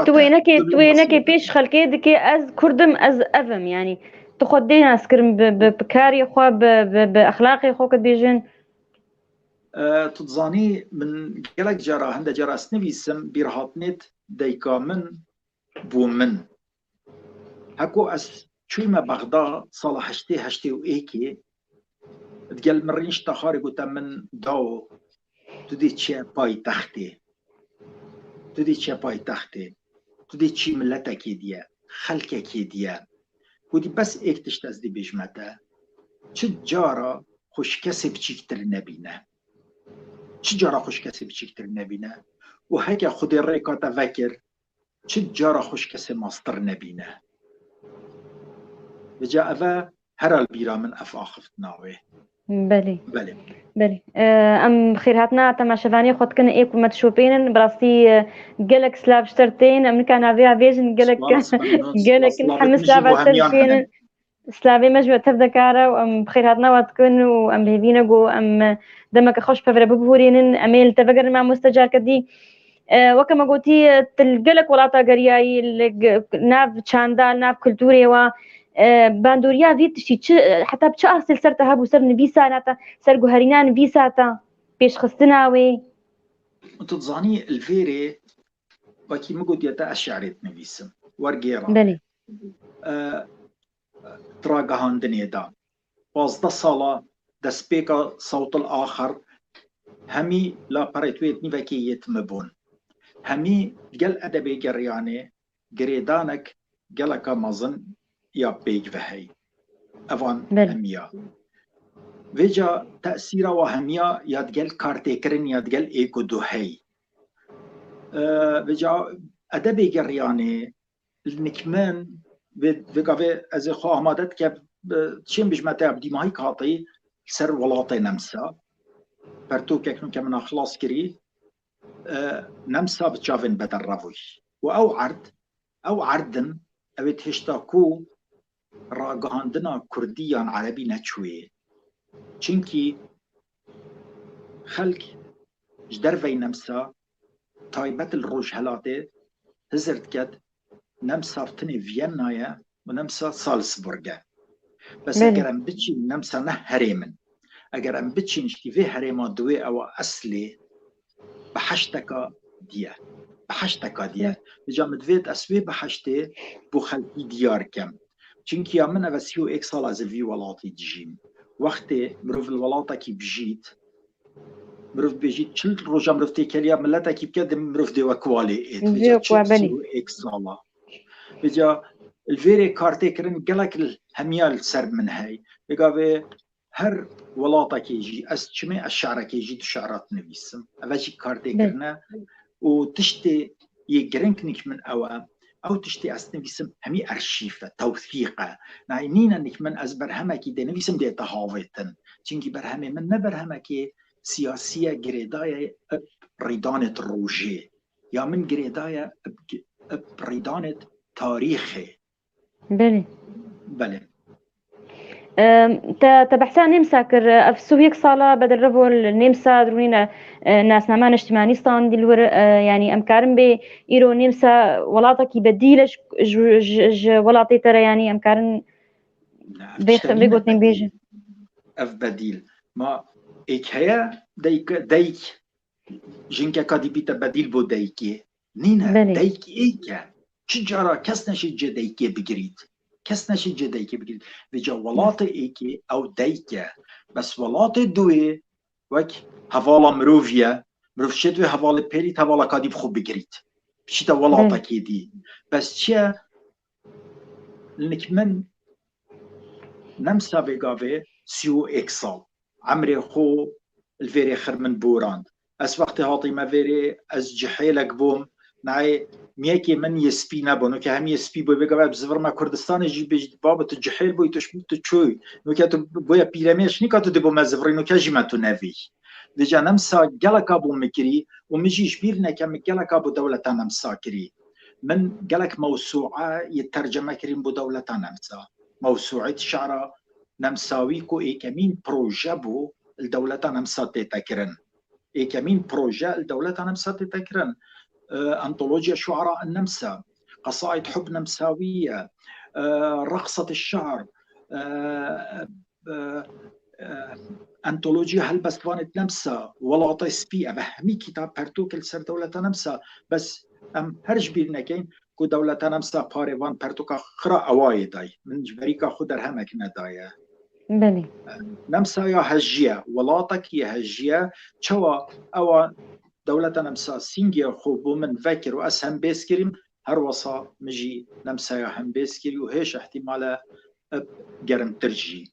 توينك بيش خلكي دكي از كردم از افم يعني تخدينا سكرم بكاري خو باخلاقي خو كديجن تتزاني من قالك جرا هند جرا سنويسم بيرهاتنت دايكا من بو من هكو اس شوي ما بغداد صالح هشتي وإيكي تقال مرينش تخارج وتمن داو تدي تشي باي تختي تو دي چه پایتخته، تو دي چی ملتکی دیه، خلککی دیه. گویی بس ایک تشت از دی بیجمته، چه جارا خوش کسی بچیکتر نبینه، چه جارا خوش کسی بچیکتر نبینه، و هکه خودی ریکات وکر، چه جارا خوش کسی ماستر نبینه. بجا اوه هر البیرا من اف آخفت ناوه. بله بله. بله ام بخير هاتنا تماشافاني خود كن ايكو متشوبين براستي جلك سلاب شترتين ام كان افيا فيجن جلك نحمس لابا شترتين سلابي مجمع تفذكارا وام بخير هاتنا واتكن وام بهبينا جو ام دمك خوش بفر ببورين اميل تفكر مع مستجار كدي وكما قلتي الجلك ولا تاجرياي ناف تشاندال ناف كولتوري و باندوريا فيت شي حتى بچه اصل سر تهب وسر نبيسا ناتا سر جوهرينا نبيسا تا بيش خستناوي تتظاني الفيري وكي مقود يتا الشعريت نبيسم ورقيرا بلي تراقهان دنيدا وازده صالة دسبيكا صوت الآخر همي لا بريتويت نيفاكي يتمبون همي قل أدبي قرياني قريدانك قلقا مظن يا بيج فهي أفان هميا ويجا تأثيرا وهميا يادقل كارتيكرن يادقل إيكو دوهي ويجا أدبي قرياني النكمان ويقافي أزي خو أحمدت كاب تشين بجمتا بدي ماهي كاطي سر ولاطي نمسا برتو كيكنو كمنا خلاص كري نمسا بتشافن بدر رفوش أو عردن أو تهشتاكو راقهاندنا كرديان عربي نتشوي چنكي خلق جدر في نمسا تايبت الروج هلاته هزرت كد نمسا فتني فيينايا ونمسا سالسبورغا بس اگر ام بچي نمسا نه هريمن اگر ام بچي نشتي في هريما دوي او اصلي بحشتكا ديه بجا مدويت اسوي بحشتي بو خلقي ديار كم چونكي يا من اوسيو اك سال از الفي ولاتي دجيم وقتي مروف الولاتا كي بجيت مروف بيجيت چل روجا مروف تيكاليا ملتا كي بكاد مروف ديوا كوالي بجا چل اك سالا بجا الفيري كارتي كرن قالك الهميال سر من هاي بقى هر ولاتا كيجي اسچمي الشعر كيجي شعرات نبيسم اوجي كارتي كرنا وتشتي يجرنكنك من او تشتي اسنبيسم همي ارشيفه توثيقه ناينين انك من از برهمكي دي نبيسم دي تهاوتن چنكي برهمي من نبرهمكي سياسيه جريدايه ريدانه روجي يا من جريدايه بريدانه تاريخي بله تبحثا نمسا كر في سويك صالة بدل رفو النمسا درونينا ناس نامان اجتماعيستان دلور يعني امكارن بي ايرو نمسا ولاطاكي بديلش ولاطي ترى يعني امكارن بيقوتين بيجي اف بديل ما ايك هيا دايك جنكا كادي بيتا بديل بو دايكي نينا دايك ايكا شجارة كس نشي جدايكي بقريد كس نشي جدايكي بقريد وجا ولاطي ايكي او دايكا بس ولاطي دوي وك هفالا مروفيا مروف شدوي هفالا بيريت هفالا كادي بخو بقريد بشيتا ولاطا كيدي بس شيا لنك من نمسا بيقافي سيو اكسال عمري خو الفيري خر من بوراند اس وقت هاطي ما فيري از جحيلك بوم ناي ميكي من يسبي نبو نو كهم يسبي بو بيقافي بزفر ما كردستان جي بيجد بابا تجحيل بو يتشمت تشوي نو كاتو بويا بيراميش نيكاتو دي بو مزفري نو كاجي ما تنافي ديجا نمسا جالك ابو مكري ومجي جبيرنا كم جالك ابو دولة نمسا كري من جالك موسوعة يترجم كريم بو دولة نمسا موسوعة شعر نمساوي كو كمين بروجا بو الدولة نمسا تتكرن كمين بروجا الدولة نمسا تتكرن أنطولوجيا شعراء النمسا قصائد حب نمساوية رقصة الشعر أنطولوجيا هلبستوانة نمسا ولاطي سبي أبهمي كتاب برتوكل سر دولة نمسا بس أم هرج بيرنا كين كو دولة نمسا باريوان برتوكا خرا أواي داي من جبريكا خدر همك ندايا بلي نمسا يا هجية ولاطك يا هجية شوا أو دولتنا مسا سینگی خوب من فکر و از هم بیس کریم هر وصا مجي نمسا یا هم بیس کری و هیش احتمالا گرم ترجی.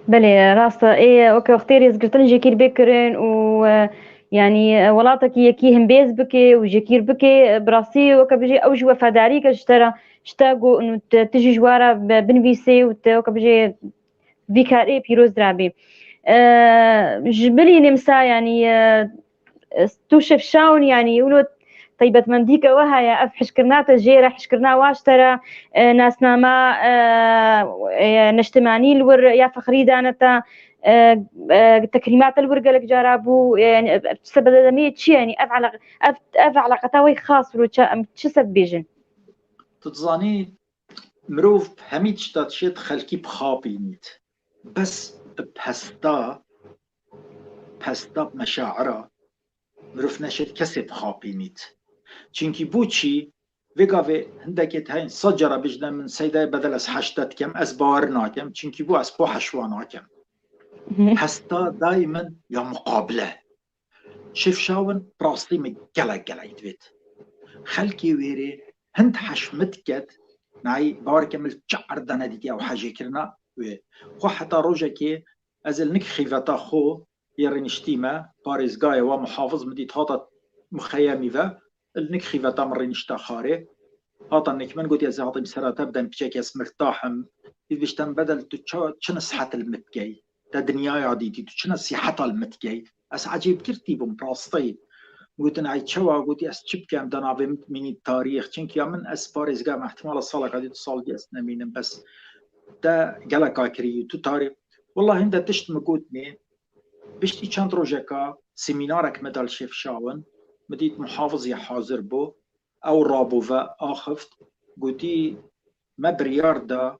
بله راستا ايه اوكي اختيري زقرتن جيكير بكرن و يعني ولاتك يكي هم بيز بكي وجيكير بكي براسي وكبجي اوج وفاداري كاشترى اشتاقوا انه تجي جوارا بنفيسي وكبجي فيكاري بيروز درابي جبلي نمسا يعني توشف شاون يعني يقولوا طيبة منديك وها يا أف حشكرناتا جيرة حشكرنا واشترى ناسنا ما نجتمعني الور يا فخري دانتا تكريمات الورقة لك جارابو يعني بسبب دمية شي يعني أفعل قطاوي خاص ولو تشسب بيجن تتظاني مروف هميت شتات خلقي بخابينيت بس بهستا بمشاعره مروف نشد كسي بخابينيت چونکی بوچی وگاوی هندکت هین صجرا بجدن من سیده بدل از حشتت کم از باور ناکم چونکی بو از بو حشوا ناکم هستا دائما یا مقابله شف شاون براستي مقلا يدويت خلكي ويري هند حشمت كت ناي باور كمل شعر دانا ديكي او حاجه كرنا خو حتى روجكي ازل نك خيفتا خو يرنشتيما باريس غاي ومحافظ مديت هاطا مخيمي ذا النكخيفة تمرين اشتاخاري هاطا نك من قلت يا زعطي بسرعة تبدا بشكل مرتاحم إذا تم بدل تشن صحة المتكي تا دنيا عاديتي تشن صحة المتكي أس عجيب كرتي بمبراستي قلت أنا عيد شوا قلت أس تشب كام دنا من التاريخ چنك يا من أس باريس قام احتمال الصلاة قاعد تصال دي أسنامين بس تا قلقا كري تو تاريخ والله هندا تشت مقوتني بشتي چند روجكا سيمينارك مدال شيف شاون مديت محافظ يا حاضر بو او رابوفا اخفت قلتي ما برياردا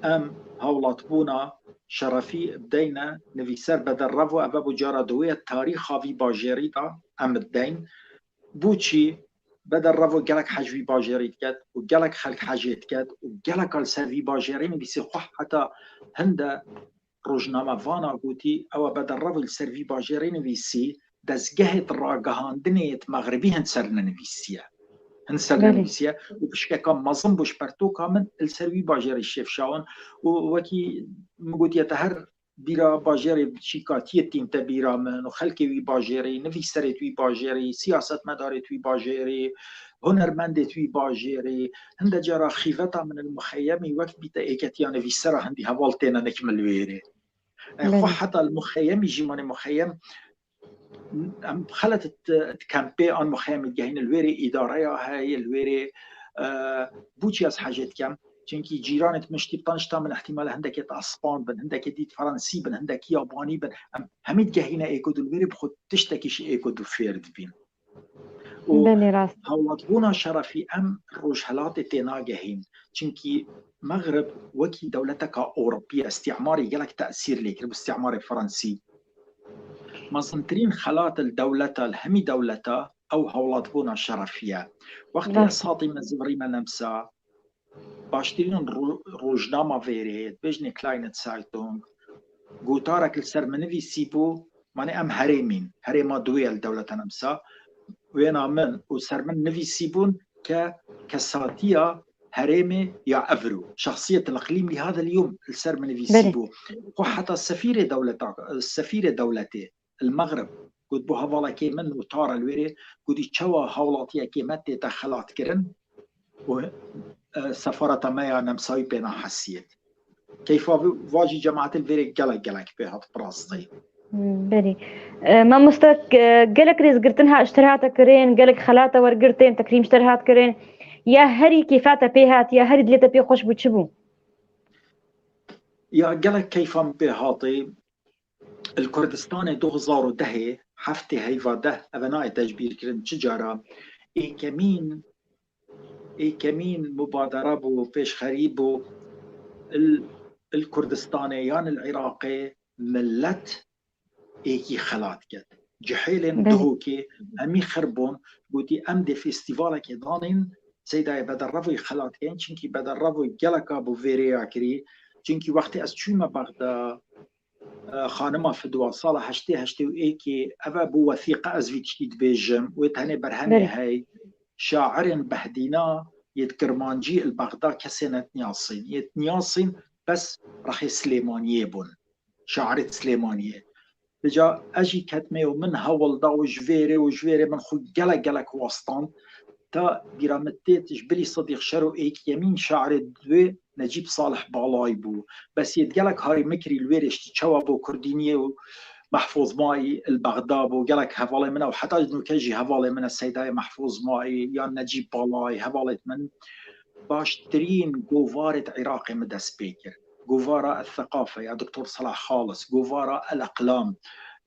ام هولات بونا شرفي بدينا نفيسر بدل رفو ابابو جارا دوية تاريخ في باجيريتا ام الدين بوشي بدل رفو قالك حاجة باجيريت كات وقالك خلق حاجات كات وقالك السيرفي باجيرين بيسي خوح حتى هندا روجنامه فانا قوتي او بدل رفو السيرفي باجيرين بيسي دزگهت راگهان دنیت مغربی هنسرنا نویسیه وبشكل كم مظن بوش برتو كامن السروي باجري الشيف شاون وكي مقول يتهر بيرا باجري بشيكاتية تيم تبيرا من وخلكي وي باجري نفيسرت وي باجري سياسة مدارت وي باجري هنرمندت وي باجري هند جرا خيفتا من المخيم وقت بيتا ايكاتيا نفيسرا هندي هوالتينا نكمل ويري خو حتى المخيم يجي من المخيم خلت تكامبي ان مخيم الجهين الويري اداريه هاي الويري بوتشي از حاجات كم چونكي جيران مشتي طنشتا من احتمال هندك اسبان بن هندك ديت فرنسي بن هندك ياباني بن هميت جهينا ايكود الويري بخد تشتكيش ايكود فيرد بين بني راس هولاتبونا شرفي ام روجهلات تينا جهين چونكي مغرب وكي دولتك اوروبيه استعماري جالك تاثير ليك باستعمار الفرنسي مصنترين خلات الدولة الهمي دولة أو هولاتبونا الشرفية وقت أصحاتي من زبري من نمسا باشترين روجنامة فيريت بجني كلاينت سايتونغ قوتارك السر منفي سيبو ماني أم هريمين هريما دوية الدولة نمسا وينا من وسر من نفي سيبون كساتية هريمي يا أفرو شخصية الإقليم لهذا اليوم السر منفي سيبو وحتى السفيرة دولتي المغرب قد بو هوالا كي من وطار الويري قد يتشوى هولاتيا كي متى تخلات كرن و سفارة مايا نمساوي بينا حسيت كيف واجي جماعة الويري قلق بهاد براستي بلي ما مستك قلق ريز قرتنها اشترهاتا كرين قلق خلاتا ورقرتين تكريم اشترهات كرين يا هري كيفاتا بيهات يا هري دليتا بي خوش بوتشبو يا قلق كيفام بهاتي الكردستان 2010 هفته هيفا ده أبناء تجبير كرن تجارة كمين مبادرة بو فيش خريبو الكردستانيان العراقي ملت ايكي خلات كت جحيلن دهوكي امي خربون قوتي ام دي فيستيفالك دانين سيدا بدرفو خلات كين چنكي بدرفو جلكا بو فيريا كري چنكي وقتي از چوما بغدا خانما فدوا صالح هشتي وإيكي أبا بو وثيقة أزفي تشتيد بيجم ويتهني برهمي هاي شاعر بهدينا يتكرمانجي البغداد كسنة نياصين يتنياصين بس راح سليمانية بون شاعرة سليمانية بجا أجي كتمي ومن هول دا وجفيري من خو جلك واسطان تا بيرامتيت جبلي صديق شرو إيك يمين شاعر دوي نجيب صالح بالاي بو بس يتقلك هاي مكري الويرش تشوا بو كردينية محفوظ ماي البغداد وقالك هفالي منه وحتى انه كيجي هفالي من السيداي محفوظ ماي يا نجيب بالاي هفالي من باشترين جوفارة عراقي مدى سبيكر جوفارة الثقافة يا دكتور صلاح خالص جوفارة الأقلام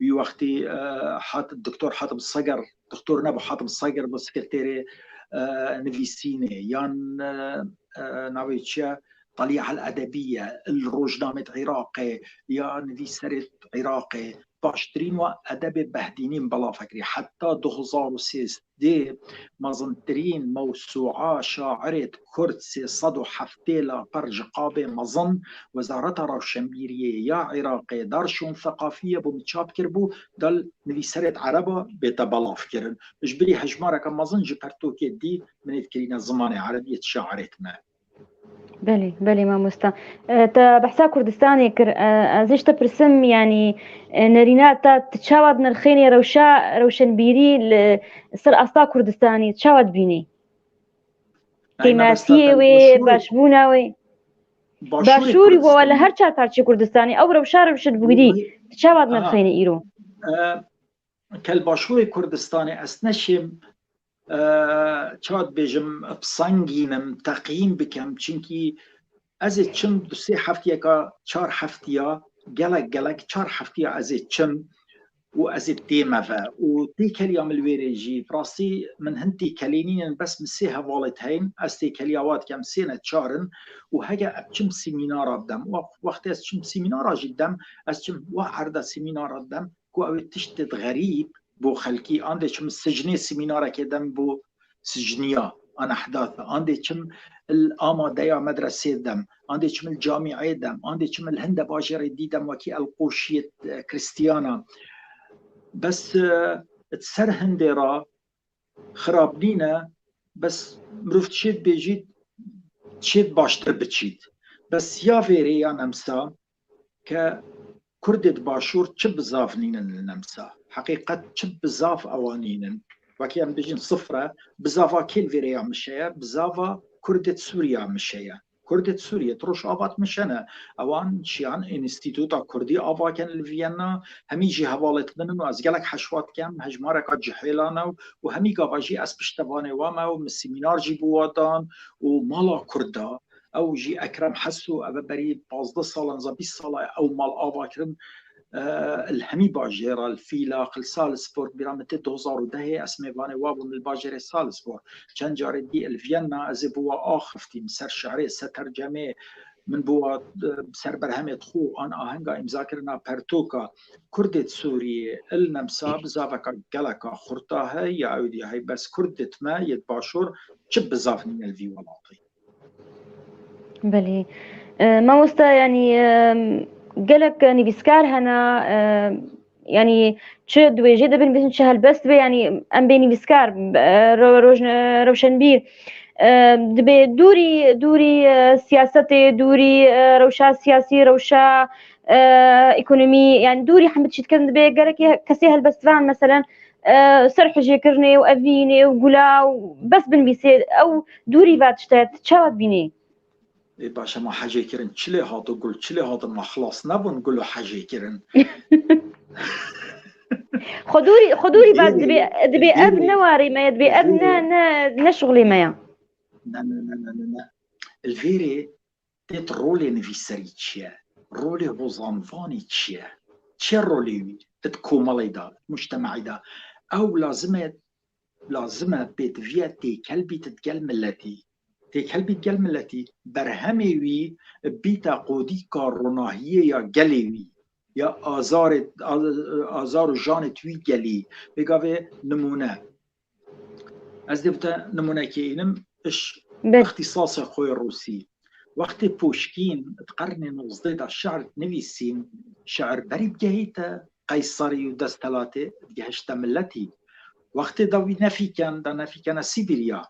بوقتي الدكتور حاتم الصقر دكتور نبو حاتم الصقر بالسكرتيري نفيسيني يان ناويتشا طليعة الأدبية الروجنامة عراقي يا نفيسرت عراقي باشترين وأدب بهدينين بلا فكري حتى 2006 دي مظنترين موسوعة شاعرة كردسي صدو حفتيلا برج قابي مظن وزارة روشنبيرية يا عراقي دارشون ثقافية بمتشاب كربو دل نفيسرت عربة بيتا بلا فكرن اجبري هجمارة كما مظن جبرتوكي دي من يذكرين الزمان عربية شاعرت ما بلي ما مستا بحثا كردستاني زيش تبرسم يعني نرينات تتشاود من الخيني روشنبيري سر أصلا كردستاني تشاود بيني كيماسية وي باشبونا باشوري ولا هرچا تارچي كردستاني أو روشن بودي تشاود من الخيني إيرو كالباشوري كردستاني أسنشم چاد بيجم بسنگينم تقييم بكم چنكي از چم دو سه هفتيه کا 4 هفتيه گلک 4 هفتيه از چم و از تيمفا و تي كليام الويريجي براسي من هنتي كلينين بس مسيها والتين استي كلياوات كم سنه شارن وهجا ابچم سيمينار قدام وقت از چم سيمينار قدام از چم وعرض سيمينار قدام كو تشتت غريب بو خلقي عندي چم سجني سيمينار كدم بو سجنيه انا احداث عندي چم الآمادية مدرسة دم عندي چم الجامعة دم عندي چم الهند باجر ديدم وكي القوشية كريستيانا بس تسر هندرا خرابنينا بس مروف تشيد بيجيد تشيد باشتر بتشيد بس يا فيري يا نمسا كردت باشور تشب بزافنين النمسا حقيقة تشب بزاف أوانين وكي عم بيجين صفرة بزافا كيل فيري عم مشايا بزافا كردت سوريا عم مشايا كردت سوريا تروش آبات مشنا اوان شيان انستيتوتا كردي آبا كان الفيينا همي جي هوالت منن و از گلک حشوات كم هجمارك جحيلانا و همي قاباجي اس بشتباني واما و مسيمينار جي بوادان و مالا كردا او جي اكرم حسو ابا بري 15 سال نزا 20 سال او مال آبا كرم الهمي باجيرا الفيلا خلصال سبورت برامت 2010 اسمي باني وابو من الباجيرا سال سبورت كان جاري دي الفيينا از بوا اخفتي مسر شعري سترجمه من بوا سر برهمه خو ان اهنگا امذاكرنا برتوكا كردت سوري النمسا بزافكا جلكا خرطاها يا عودي هي بس كردت ما يتباشر شب بزاف من الفي ولاطي بلي ما مستا يعني قالك نيفيسكار هنا يعني تشد ويجي دبن بين شهر بس يعني ام بيني بيسكار روشنبير دبي دوري سياستي دوري روشا سياسي روشا ايكونومي يعني دوري حمد شي تكلم دبي قالك كسي هالبستفان مثلا سرح جيكرني وافيني وقلا بس بنبيسي او دوري فاتشتات تشاود بيني باشا ما حاجه كيرن تشلي هات وقول تشلي هات ما خلاص نبون نقول له حاجه كيرن خدوري بعد دبي اب نواري ما يدبي اب نشغلي ما لا الفيري تيت رولي نفيسري تشيا رولي بوزانفاني تشيا رولي تتكومالي دا مجتمعي دا او لازمه بيت فياتي كلبي تتقل ملتي تكلبي تقل ملتي برهمي وي بيتا قودي كاروناهية يا قليوي يا آزار جانت وي قلي بقاوه نمونه از دفتا نمونه كينم اش اختصاص خوي الروسي وقتی پوشکین قرن 19 دا شعر نویسین شعر بری بگهیتا قیصری و دستلاته گهشتا ملتی وقتی داوی نفی کن سیبریا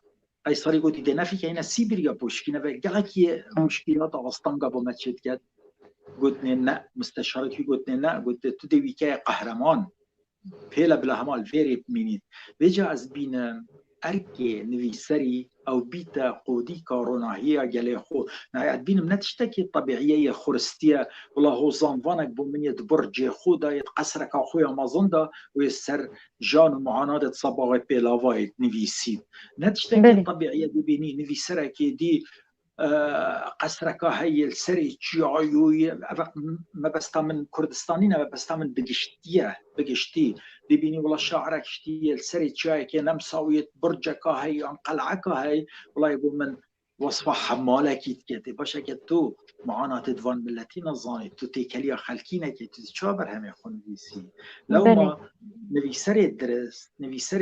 قیصری گوتی ده نفی کنه سیبریا پوشکینه و گلکی مشکلات آستانگا با مچید کرد گوتنی نه مستشارکی گوتنی نه گوت تو دوی که قهرمان پیلا بلا همال ویری بمینید بجا از بین ارکی نویسری او بیتا قودی کاروناهی گلی خو نهایت بینم نتشتکی طبیعیه خورستیه والله هو زانوانک بو منید برج خودا ید قصرک خوی آمازون دا و سر جان و معانات صباغ پیلاوای نویسید نتشتکی طبیعیه ببینی نویسرکی دی قصرك هي السري تشيعوي ما بستا من كردستانينا ما بستا من بقشتي ببيني والله شاعرك شتي السري تشاي كي نمساوية برجك هي ام قلعك هي والله يقول من وصفة حمالك كي باشا كي تو معانا تدوان ملتين الظاني تو تيكاليا خلكينا كي تشابر هم يخون نويسي لو ما نويسري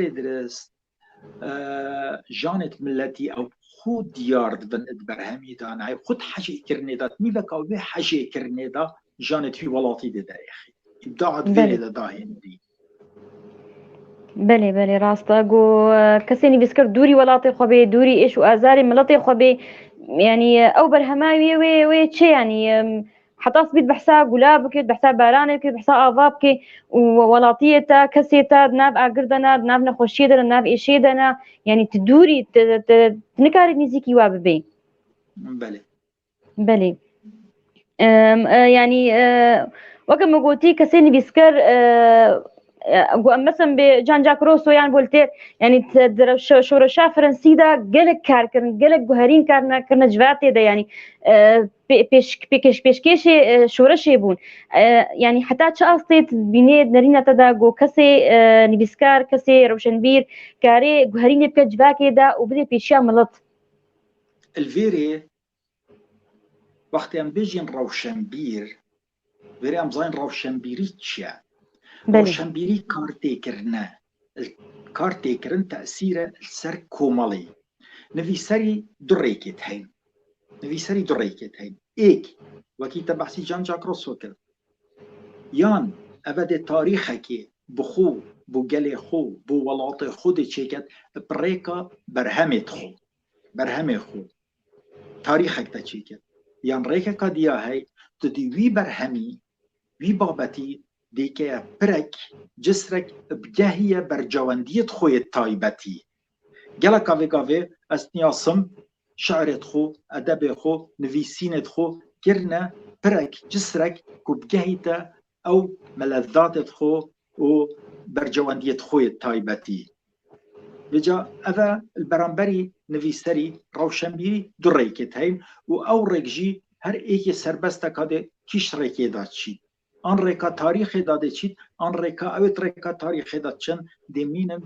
درست جانت ملتي او خود یارد بن ادبرهمی دانای خود حاجه کرنه داد میبکا و حاجه کرنه دا جانت فی ولاتی ده دایخی ابداعت بیره ده داهین دی بله راسته گو کسی نویسکر دوری ولاتی خوبه دوری ایش و آزاری ملتی خوبه يعني او برهماوي وي تشي يعني حتى صبيت بحساب قلابك بحساب بارانك بحساب افابك وولاطيتا كسيتا ناب اقردنا ناب نخوشيدنا ناب ايشيدنا يعني تدوري تنكاري نيزيكي واببي بلي يعني وكما قلتي كسيني بيسكر مثلا بجان جاك روسو يعني بولتير يعني شورشا فرنسي دا قلق كار قلق جوهرين كارنا جواتي دا يعني بيش شورشي بون يعني حتى شاستيت بيني نرينا تدا جو كسي نبيسكار كسي روشنبير كاري جوهرين بك جواكي دا وبدي بيشيا ملط الفيري وقت ام بيجين روشنبير فيري ام زين روشنبيري تشيا روشنبيري كارتيكرنا الكارتيكرن تأثيره السر كومالي نفيسري دريكت هين ايك وكي تبحثي جان جاك روسو كر يان ابدا تاريخك بخو بو قلي خو بو ولاطي خود تشيكت بريكا برهمي خو تاريخك تشيكت يان ريكا قديا هاي تدي وي برهمي وي بابتي دیکه پرک جسرک بجهیه بر جواندیت خوی تایبتی گله کاوه از نیاسم شعرت خو ادب خو نویسینت خو کرنه پرک جسرک کو بجهیتا او ملذاتت خو و بر جواندیت خوی تایبتی بجا اذا البرانبري نویسری روشنبیری دو ریکت هین و او ریکجی هر ایک سربسته کاده کیش ریکی داد چید آن ریکا تاریخ داده چید آن ریکا اوت ریکا تاریخ داد چن دمینن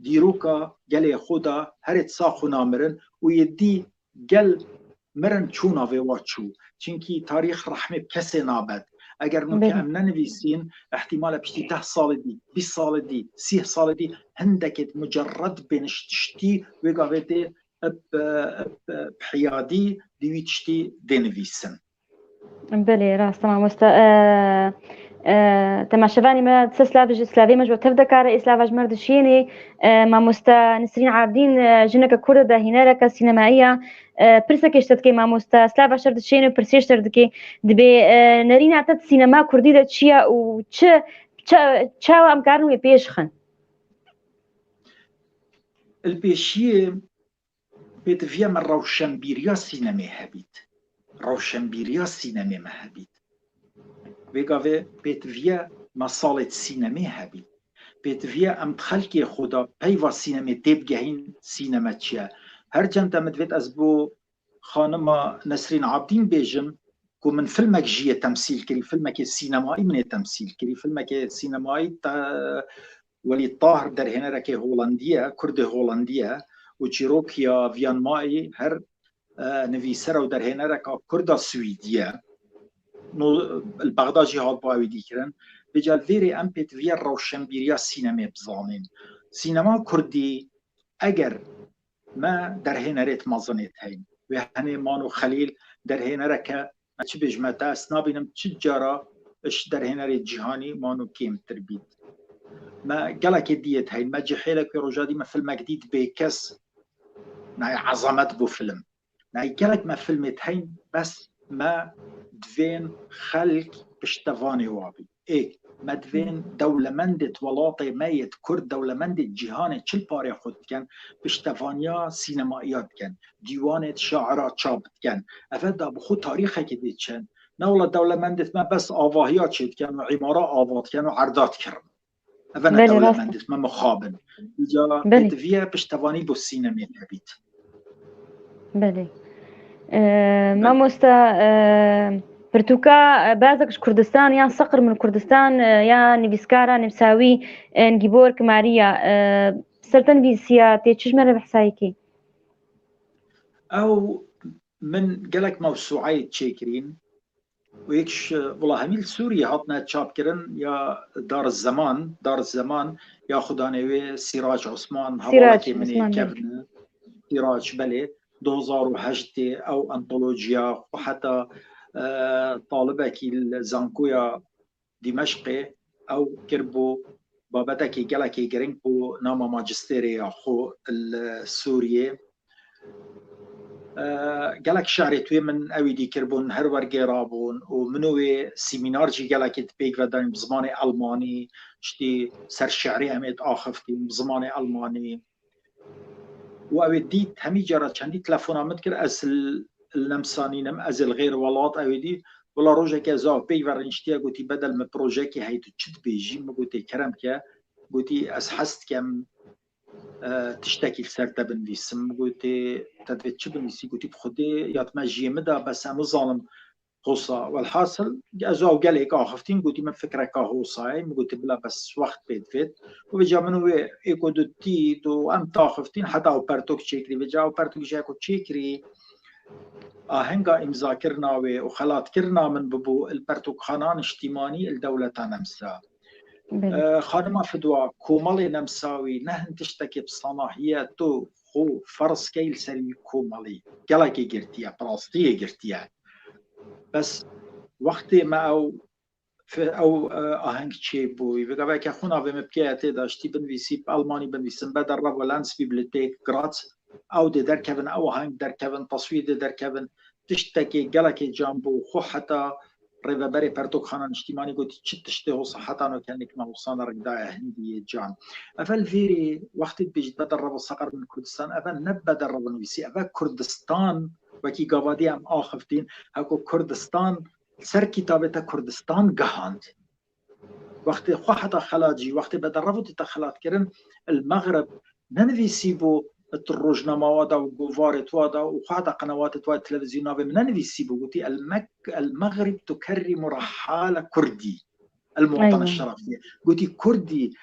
دیروکا گل خدا هر اتساخو نامرن و یدی گل مرن چونا و واچو چنکی تاریخ رحمه کسی نابد اگر نوکه ام ننویسین احتمال پشتی 10 سال دی 20 سال دی 30 سال دی هندکت مجرد بنشتشتی و گاویده بحیادی دیویتشتی دنویسن بله راست تمام تماشفاني ما تسلاف سلافي مجبور تفدكار إسلاف مردشيني ما مستا نسرين عابدين جنك كوردا هنا لك سينمائية برسك اشتدكي ما مستا سلاف شردشيني وبرسيش تردكي دبي نرين عتد سينما كردي دا تشيا و تشاو أمكارنو يبيشخن البيشية بيت فيها من روشنبيريا سينمي هبيت روشنبيريا سينمي مهبيت بيقاوه بيت فيها مصالة سينمي هبيت بيت فيها ام تخلقي خدا بيوا سينمي تبقهين سينما تشيا هر جنتا مدفت ازبو خانم نسرين عابدين بيجم كو من فيلمك جيه تمثيل كري فيلمك سينمائي من تمثيل كري فيلمك سينمائي ولي طاهر در هنا ركي هولندية كرد هولندية و چيروكيا فيانمائي هر نویسر و در هنر رکا کرد سویدیه البغدادی هات باوی دیکرن بجال ویری ام پیت ویر روشنبیریا سینما بزانین سینما کردی اگر ما در هنرت مازنیت هین وهني مانو خليل در هنا ركا چه بجمتا اسنابينم تجارة اش در هنا جهاني مانو كيم تربيت ما قالك ديت هاي ما جحيلك في رجادي ما فيلم جديد بكس ناي عظمت بو فيلم ناي قالك ما فيلم هاي بس ما دوين خلق بشتفاني وابي ايه ما دوين دولمندت ولاطي ميت كرد دولمندت جهاني چل باري خود كان بشتفانيا سينمائيات كان ديوانت شاعرات شابت كان افدا بخو تاريخه كديت كان نولا دولمندت ما بس آواهيات شد كان وعمارة آوات كان وعردات كرم افنا دولمندت ما مخابن جا بتفيا بشتفاني بو السينما الهبيت بله ما مستا برتوكا بازكش كردستان يا صقر من كردستان يا نبيسكارا نمساوي نجيبورك ماريا سرتن بيسيا تيتشش مرة بحسايكي او من قالك موسوعية تشيكرين ويكش والله هميل سوريا هاتنا تشاب كرن يا دار الزمان يا خدانوي سراج عثمان سراج من كابن سراج بلي 2008 او انطولوجيا وحتى طالبكي الزانكويا دمشقي او كربو بابتكي قالكي جرينكو ناما ماجستيري اخو السورية قالك شعرتوي من اويدي كربون هر ورقي رابون ومنوي سيمينار جي قالك تبيك وداني بزماني الماني شتي سر شعري اميت اخفتي بزماني الماني واوديت همي جرى چندي تلفون متكر از النمسانينم از الغير ولات اويدي ولا روجا كازا بي ورنشتيا قلتي بدل من بروجيكي هيتو تشد بيجي ما قلتي كرم كا قلتي از حست كم تشتكي لسرتا بنفيسم قلتي تدفت شو بنفيسي قلتي بخدي يات ما جي مدى بس انا ظالم قصة والحاصل ازاو قال هيك اخفتين قلتي من فكرة كهوصاي قلتي بلا بس وقت بيدفت وبجا منو ايكو دوتي تو ام تاخفتين حتى او برتوك تشيكري بجا او برتوك جاكو تشيكري هنگا امضا كرنا وخلات كرنا من ببو البرتوك خانان اجتماعي الدولة نمسا خانما فدوا كومالي نمساوي نهن تشتكي بصناحية تو خو فرص كيل سري كومالي كلاكي جرتيا براستية جرتيا بس وقت ما او آهنگ چه بوی بگه که خونا به مبکیاتی داشتی بنویسی آلمانی بنویسن بدر رب ولانس بیبلیتیک گراتس او در کبن او آهنگ در کبن تصویر در کبن تشتكي گلکی جنبو خو حتی ريفابري برتوك خانان اجتماعي قلت تشتي هو صحتان وكانك موصانا رقداء هندية جان أفل فيري وقت بيجي بدرب الصقر من كردستان أفل نب بدرب نويسي أفل كردستان وكي قوادي أم آخفتين هكو كردستان سر كتابة كردستان قهاند وقت خو حتى خلاجي وقت بدربو تتخلات كرن المغرب ننويسي بو الروجنامه وادا وغوفارت وادا وحتى قنوات وادا التلفزيون من ننويسي بو قلتي المغرب تكرم رحالة كردي المواطن الشرفي قلتي كردي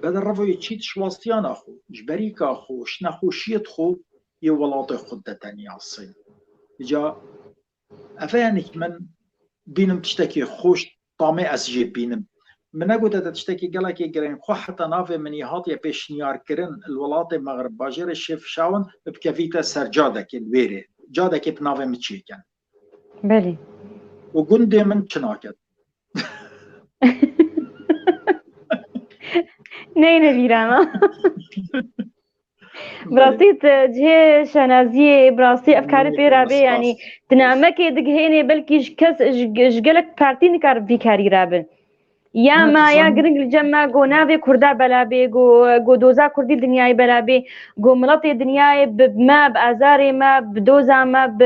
بدل رفو يتشيت شواستيان اخو جبريك اخو شناخو شيت خو يولاطي خدة تانية عصين جا افانك من بينم تشتكي خوش طامي اسجي بينم من أقول تشتكي قالك يقرين خو حتى نافي من يهاطي بيشنيار كرن الولاط المغرب باجر الشيف شاون بكفيتا سر جادك الويري جادك بنافي متشيكن بلي وقندي من شناكت نين الإيران براستيت جهة شنازية براستي أفكار بيرابي يعني تنامك دقهيني بلكي جكس جقلك بارتيني كارب في كاري رابل يا ما يا قرنق الجمع جو نافي كردا بلابي جو دوزا كردي دنياي بلابي جو ملطي دنياي بما بأزاري ما بدوزا ما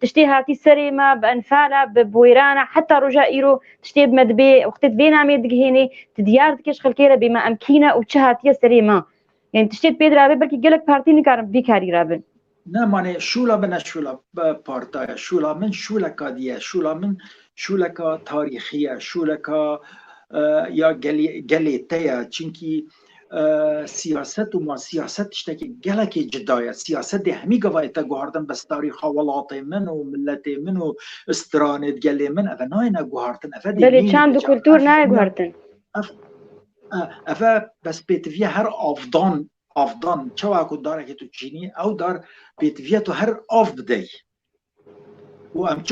تشتي هاتي سري ما بأنفالا بويرانا حتى رجا إيرو تشتي بمدبي وقت بينا ميدق هيني تديار دكيش خلكيرا بما أمكينة وتشهاتي سري ما يعني تشتي بيد رابي بركي قلك بارتي نكارم بيكاري رابي نعم يعني شولا بنا شولا بارتايا شولا من شولا كادية شولا من شولا تاريخية شولا یا گلیتایا چونکی سیاست و ما سیاست تشتكي گلکی جدايا سیاست همی قوایتا گوهردن بس تاریخ ولات من و ملت من و استراند گلی من افا ناینا گوهردن افا بلی چند کلتور نای گوهردن افا بس بيتفيا هر افضان افضان چواکو داره که تو چینی او دار بیت ویتو هر آف بدهی و ام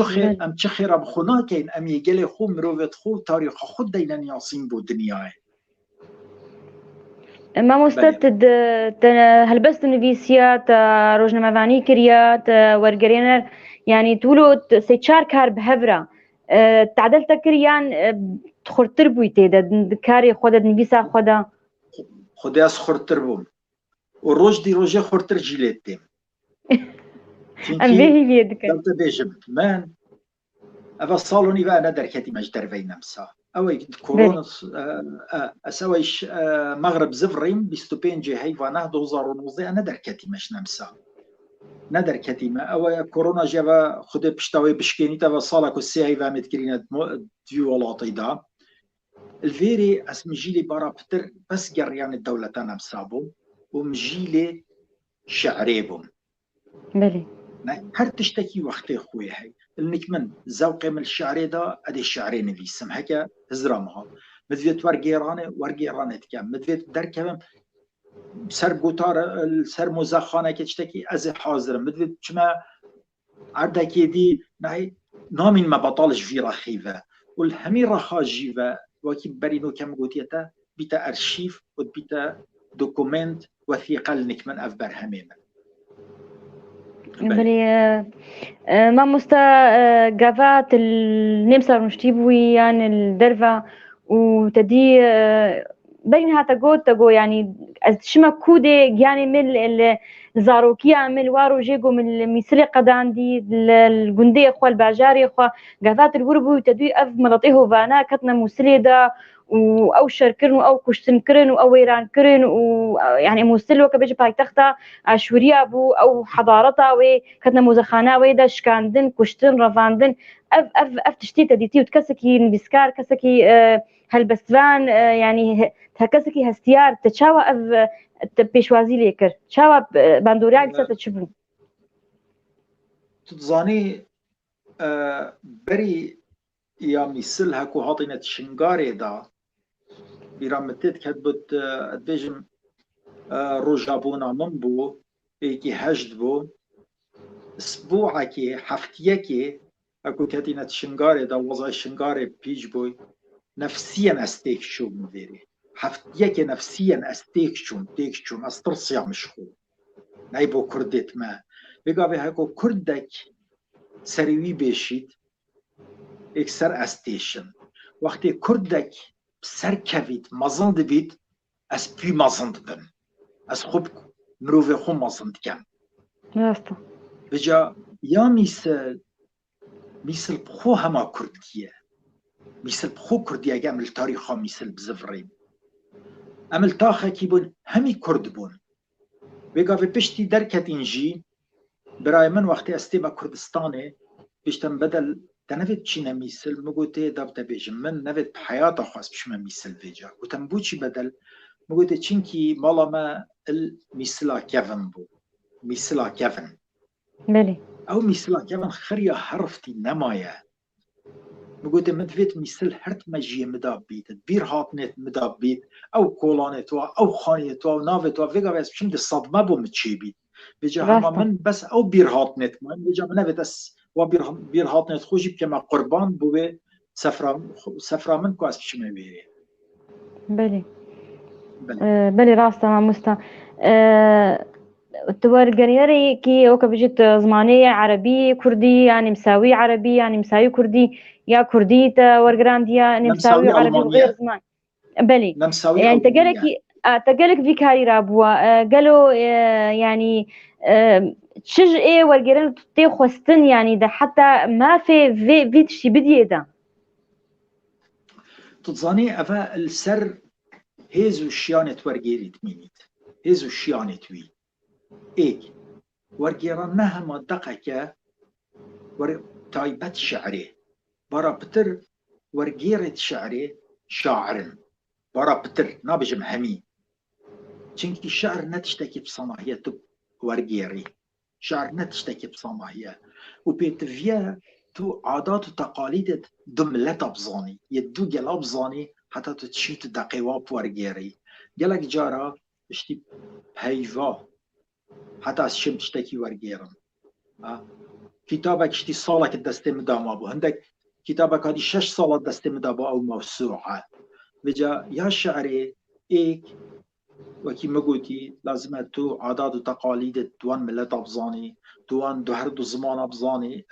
چه خیره بخونا که این ام یگل خو مروفت خو تاریخ خود دینن یاسین بو دنیای ما مستد هلبست نویسیات روزنامه‌وانی کریات ورگرینر يعني تولو سي چار كار بهفرا تعدل تكريان تخرتر بويتي دا كاري خودا نبيسا خودا خودی از خورتر بوم و روز دی روزه خورتر جیلتیم ام بيهي بيدك دلتا بيجم من أبا صالوني بقى ندر كتي مجدر بين نمسا أوي كورونا أسويش مغرب زفرين بيستوبين جي هاي فانا 2019 ندر كتي مش نمسا ندر كتي ما أوي كورونا جابا خده بشتاوي بشكيني تبا صالك والسي هاي فامت كرينا ديو ولاطي دا الفيري اسمجيلي برا بتر بس جريان الدولة نمسابو ومجيلي شعريبهم بلي هر تشتكي وقتي خويا هاي انك من ذوقي من الشعري دا ادي الشعري نفيسم هكا هزرمها مدفيت ورقيرانه تكام مدفيت دركم سر قطار سر مزخانه كتشتكي از حاضر مدفيت كما عردكي دي ناي نامين ما بطالش في رخيفه والهمي رخاجيفه وكي برينو كم قوتيتا بيتا ارشيف وبيتا دوكومنت وثيقه لنك من افبر هميمه بلي ما مستا قافات النمسا ونشتيبوي يعني الدرفة وتدي بينها تقو يعني شما كودي يعني من الزاروكية من الوارو جيجو من الميسري قدان دي الجندية اخوة الباجاري اخوة قافات الوربو تدي اف ملطيه فانا كتنا مسليدة او شركرن او كشتنكرن او ايران كرن ويعني مسلو كبيج بايتختا اشوريا بو او حضارتها وي كتنا مزخانه وي دا شكاندن كشتن رفاندن اف تشتيت ديتي وتكسكي نبسكار كسكي هالبستفان يعني هكسكي هستيار تشاوا اف بيشوازي ليكر تشاوا باندوريا قصه تشوفن تتزاني بري يا مثل هكو هاطينة شنغاري دا برامتت كتبت ادبيجم روجابونا منبو ايكي هجد بو اسبوعكي حفتيكي هكو كاتينة شنغاري دا وضع شنغاري بيج بوي نفسيا استيك شو مديري حفتيكي نفسيا استيك شو استرسيا مشخو نايبو كردت ما بيقابي هكو كردك سريوي بيشيت اكسر استيشن وقتی کردک سر کوید مزند بید از پی مزند بم از خوب مروف خوب مزند کم راسته بجا یا میسل بخو هما کردیه میسل بخو کردیه اگه عمل تاریخ ها میسل بزفرین عمل تاخه کی بون همی کرد بون بگا به پشتی درکت اینجی برای من وقتی استی با کردستانه بشتم بدل تنفت چی نمیسل مگوته دابتا بیجم من نفت بحیاتا خواست بشم میسل بیجا گوتم بو چی بدل مگوته چینکی مالا ما میسلا کفن بو میسلا کفن بله او میسلا کفن خریا حرفتی نمایه مگوته مدفت میسل هرت مجیه مداب بیت بیر هاتنت مداب بیت او کولانت و او خانیت و نافت و ویگا بیس بشم ده صدمه بو مچی بیت بیجا هما من بس او بیر هاتنت من بیجا من نفت اس و بیر هاتنت خوشی بکم قربان بوه سفرا من کو از بشم بیری بله بله راسته ما مستا تورجنيري كي اوكا بجت زمانية عربي كردي يعني مساوي عربي يعني مساوي كردي يا كردي تورجرانديا يعني مساوي عربي وغير زمان بلي يعني تقالك في كاري رابوا قالوا يعني تشجئي ورجران تطي خوستن يعني ده حتى ما في تشي بدي ده تظني افا السر هيزو شيانة ورجيري تمينيت هيزو شيانة وي ايه ورجيران مهما دقك تايبت شعري برا بتر ورجيرة شعري شاعر برا بتر نابجم همي چنكي الشعر نتشتكي بصناهية ورجيري شعر نتشتكي بصناهية وبيتفيا تو عادات وتقاليد دملتا بزاني يدو جلا بزاني حتى تشيت دقيوة بورجيري جلك جارا اشتی پیوا حتی از شم تشتکی ورگیرم کتابك شتي صالك دستي مدام ابو عندك كتابك هذه 6 صالات دستي مدام او موسوعه بجا يا شعري ايك وكي مقوتي لازم تو عادات وتقاليد دوان ملت ابزاني دوان دو هر دو زمان ابزاني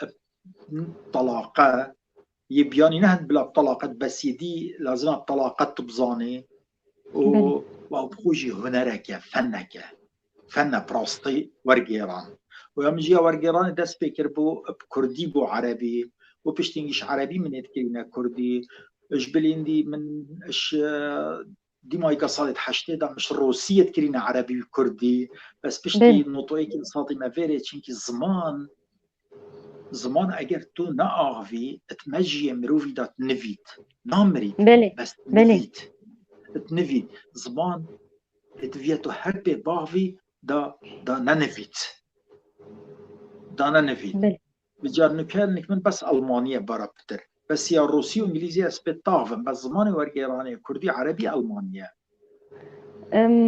طلاقه يبياني نهد بلا طلاقه بس يدي لازم طلاقه بزاني وبخوجي هنرك فن براستي ورقيران ويوم جي ورقيران دست فكر بو بكردي بو عربي وبشتنجيش عربي من يتكلمنا كردي جبلين دي من اش ديما يقصالت حشتي دا مش روسية تكلمنا عربي كردي بس بشتي نطوي كل صاطي ما فيري تشنكي زمان اگر تو ناغفي تمجي مروفي دا تنفيت نامريت بس تنفيت تنفيت زمان اتفيتو هربي باغفي دا ننفيت بجار نكال من بس ألمانية برا بتر بس يا روسي وإنجليزي أسبت طاغم بس زماني ورقيراني كردي عربي ألمانيا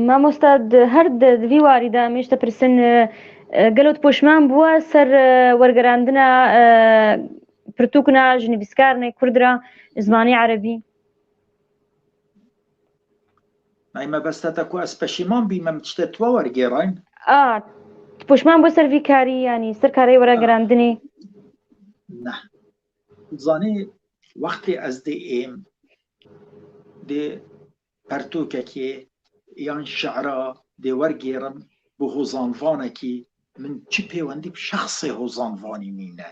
ما مستعد هرد في واردة مش تبرسن قالوا بوشمان بوا سر ورقراندنا برتوكنا جنبسكارني كردرا زماني عربي نايما بس تتكو أسبشيمان بي ممتشتتوا ورقيران پوشمان بۆ سەرڤیکاری ینی سەر کارەی وەرەگەڕاندنی زانێ وەختی ئەس دێ ئێم دێ پەرتۆکێکێ یان شەعرا دێ وەرگێڕم بۆ هۆزانڤانێکی من چی پەیوەندی بە شەخسێ هۆزانڤانی مینە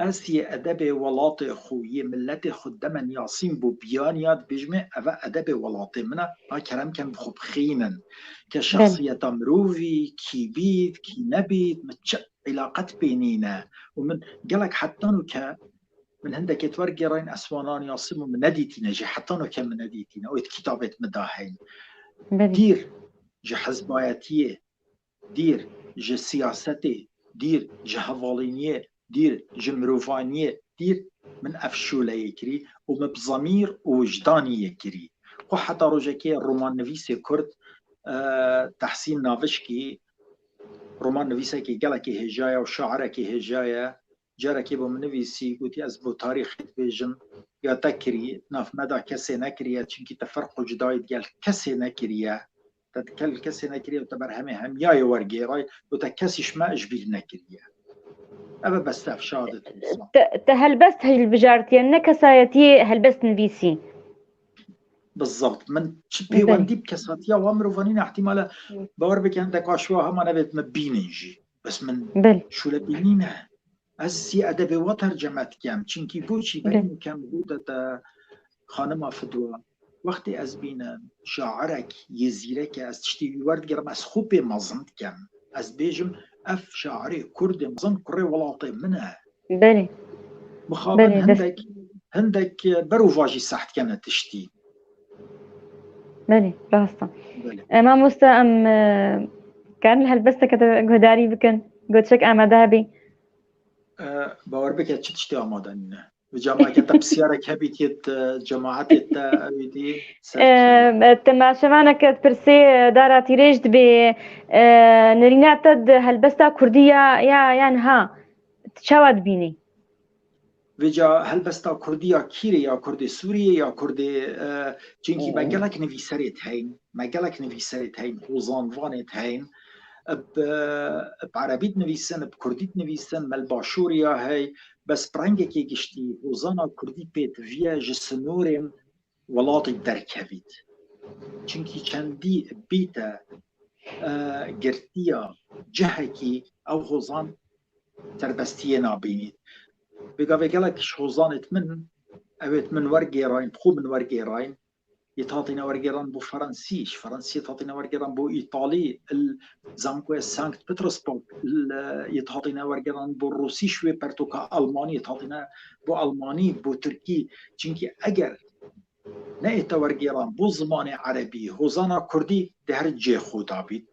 ئەس یێ ئەدەبێ وڵاتێ خۆ یێ ملەتێ خۆ دەمەن یاسین بۆ بیانیات بێژمێ ئەڤە ئەدەبێ وڵاتێ منە کەرەمکەم بخۆ بخینن کە شخصیەتە مرۆڤی کی بیت کی نەبیت چ عیلاقەت بینینە و من گەلک حەتان و کە من هەندێکێت وەرگێڕین ئەسوانان یاسیم و من نەدیتینە ژێ حەتان و کە من نەدیتینە ئەوێت کتابێت مداهین دیر ژە حەزبایەتیە دیر ژە سیاسەتێ دیر ژە هەڤاڵینیە دیر ژە مرۆڤانیە دیر من ئەفشولەیە کری و من بزەمیر و وجدانیە کری خۆ حەتا ڕۆژێکێ ڕۆمان نویسێ کورد تحسین ناوشکی ڕۆمان نویسێکی گەلێکی هێژایە و شاعرێکی هێژایە جارێکی بۆ من نویسی گوتی ئەس بۆ تاریخیت بێژم یا تەکری نافمەدا کەسێ نەکریە چونکی تەفەرق و جدایت گەل کەسێ نەکریە تەکەل کەسێ نەکریە و تەبەر هەمێ هەمیایە وەرگێڕای و تە کەسیش مە ئەژبیر نەکریە ئەوە بەستە ئەفشادت تە هەلبەست هەلبژارتیە نە کەسایەتی هەلبەست نویسی بالضبط من پەیوەندی بکەساتیە وا مرۆڤانینە احتیمالە باوەڕ بکەن دەکاشوە هەمان ئەبێت مە بینێژی بەس من شولە بینینە ئەسی ئەدەبێ وە تەرجەمەتکەم چونکی بۆچی بەینکەم بوودەتە خانما فدووە وەختی ئەس بینم شاعرێک یێزیرەکە ئەس تشتی وەرگەڕم ئەس خوب پێ مەزن بکەم ئەس بێژم ئەف شاعرێ کوردێ مەزن کوڕێ وڵاتێ منە مخابن هەندێک بەرو ڤاژی سەحتکەنە تشتی بەێ ڕاستە مامۆستا ئەم کارن هەلبەستەکە گۆداری بکەن گۆچەک ئامادە هەبێ باوەڕ بکەێت چ تشتی ئامادەنینە بجامعکە تەپسیارێک هەبیێت جەماعەتێت ئەوێتی تەماشەوانەکەت پرسێ داراتیرێژ دبێ نەریناتە هەلبەستا کوردیە یان ها چاوا دبینی وێجا هەلبەستا کوردیە کیرە یا کوردی سووریە یا کوردی چونکی مەگەلێک نویسەرێت هەین مەگەلێک نویسەرێت هەین هۆزانڤانێت هەین بعربیت نویسن بکردیت نویسن مەلباشووریا هەی بەس پرەنگێکی گشتی هۆزانا کوردی پێت ڤە ژە سنوورێن وڵاتی دەرکەویت چونکی چەندی بیتە گرتیە جەهێکی ئەو هۆزان تەربەستیە نابینیت بگاوێ گەلێکیش هۆزانێت من ئەوێت من وەرگێڕاین بخۆ من وەرگێڕاین يتعطينا ورقيران بو فرنسيش فرنسي تعطينا ورقيران بو ايطالي زانكو سانكت بطرسبورغ يتعطينا ورقيران بو روسي شوي برتوكا الماني يتعطينا بو الماني بو تركي چونكي اگر نايتا ورقيران بو زمان عربي هوزانا كردي دهر جي خو دابيد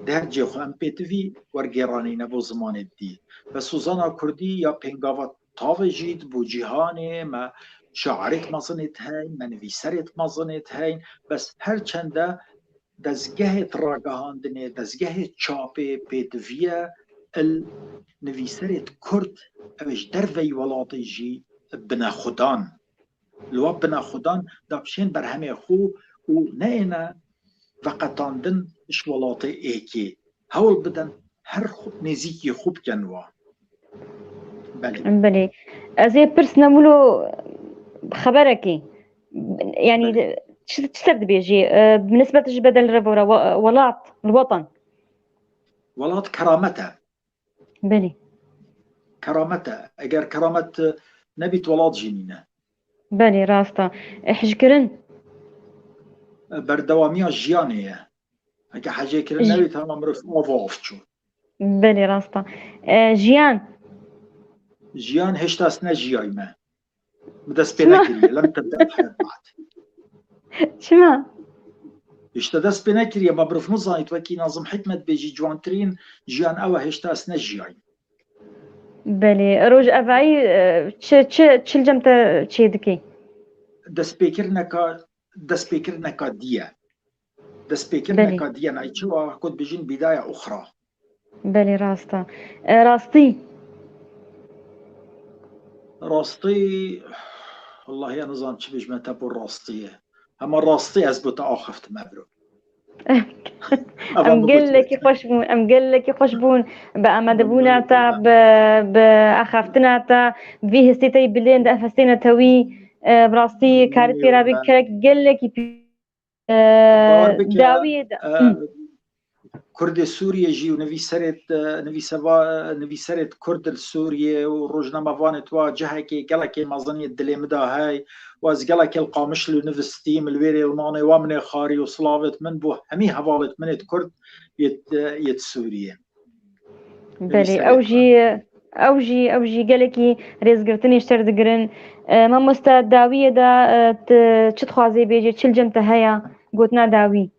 دهر جي خو ام بي تي في ورقيراني نبو زمان دي بس هوزانا كردي يا بينغاوا تاوجيد بو جيهاني ما شاعرێت مەزنێت هەین منویسەرێت مەزنێت هەین بەس هەرچەندە دەستگەهێت ڕاگەهاندنێ دەستگەهێت چاپێ پێدڤە نویسەرێت کورد ئەوش دەرڤەی وڵاتیژی بنەخودان لوا بنەخودان داپشێن بەرهەمێ خۆ و نەئێنە ڤەقەتاندن اش وڵاتێ ئێکێ هەوڵ بدەن هەر نێزیکی خوب بکەنوە. بەێ ئەزێ پرس نەمولۆ خەبەرەکەی يعني تشترد بيجي بالنسبة لجبل الربورة ولات الوطن ولات كرامته بلي كرامته اگر كرامة نبيت ولات جنينة بلي راستا حجكرن بردوامية جيانية اگر حاجة كرن نبيت هم امروف اوفافتشو بلي راستا جيان هشتا سنة جياي ما بدس بينكري لم تبدأ الحياة بعد شما؟ هشتا دست بنكري ما برف مزايت وكي ناظم حكمة بيجي جوانترين جيان أوا هشتا سنة جياي بلي روج أفاي تشل جمتا تشيدكي دست بيكرنكا ديا دست بيكرنكا ديا نايتشوا كنت بيجين بداية أخرى بلي راستا راستي والله أنا ظن شبيش ما تبو راستية أما راستي أثبت آخفت مبرو أم قل لك خوشبون بقى ما دبونا تا بأخفتنا تا فيه استيتي بلين دا أفستينا توي براستي كارتي رابي كرك قل لك داوي دا كرد سوريا جي ونویسرت كرد سوريا وروجنامه وانت وا جهكي قالك مازني الدلي مدا هاي واز قالك القامش لو نفستيم الويري الماني ومن خاري وصلافت من بو همي هوالت منت كرد يت سوريا بلي اوجي قالك ريز قرتني اشتر دقرن ما مستا داويه دا تشتخوازي بيجي تشل جمت هيا قوتنا داوي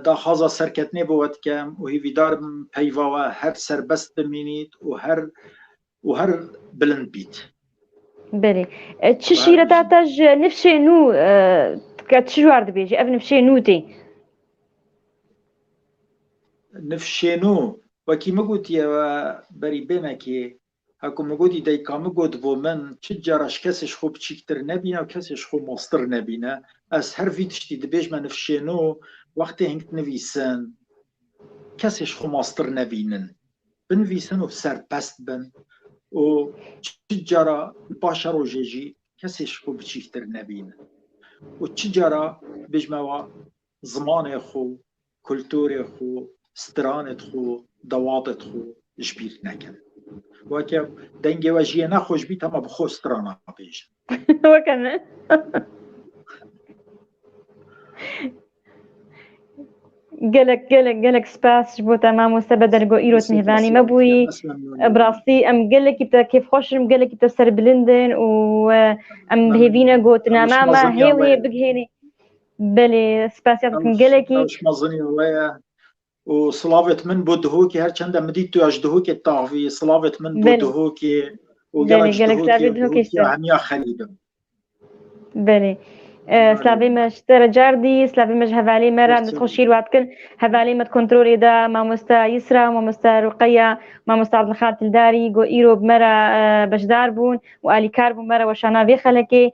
دا خازا سرکتنی بود کم و هیویدار پیوا هر سربست بمینید و هر بلند بیت. بله. چشیره تاج نفشه نو کتشوارد بیجی. اف نفشه نو تی. نفشه نو وکی مگویی و بری بینه که هکو مگویی دای کام گود و من چه جارش کسش خوب چیکتر نبینه و کسش خوب ماستر نبینه. از هر ویدشتی دبیج من نفشه نو وقتی هنگت نویسن کسیش خو ماستر نبینن بنویسن و سرپست بن و چجارا باشا روژیجی کسیش خو بچیکتر نبینن و چجارا بجمعوا زمان خو کلتور خو سترانت خو دواتت خو جبیر نکن وکه دنگه و جیه نخوش بیت اما بخو سترانا بیش وکنه قالك سباس جبوتا ما مستبدل جو ايروت نيفاني ما بوي براستي ام قالك بتا كيف خوشم قالك بتا سر بلندن و ام بهيفينا قوتنا ما هي وهي بقهيني بلي سباس يعطيكم قالكي مش مظني ويا وصلافت من بودهوكي هر چند مديتو اجدهوكي الطاغفي صلافت من بودهوكي وقالك دهوكي هميا خليدم بلي سلاویمش ترجاردی سلاویمش هوالی مرا نتخشیر واتکن هوالی مت کنترولی دا ما مستا یسرا ما مستا رقیه ما مستا عبد الخالق الداری جو ایروب مرا بشدار بون و آلی کار بون مرا وشانا وی خلکی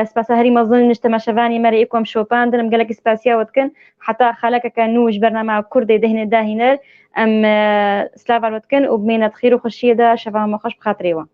سپاس هری مظن نجتمع شوانی مرا ایکم شوپان دنم قالك سپاسیا واتکن حتی خلک کنوش برنامه کردی دهن داهینر ام سلاوال واتکن و بمینت خیر و خوشیه دا شوام خوش بخاطری و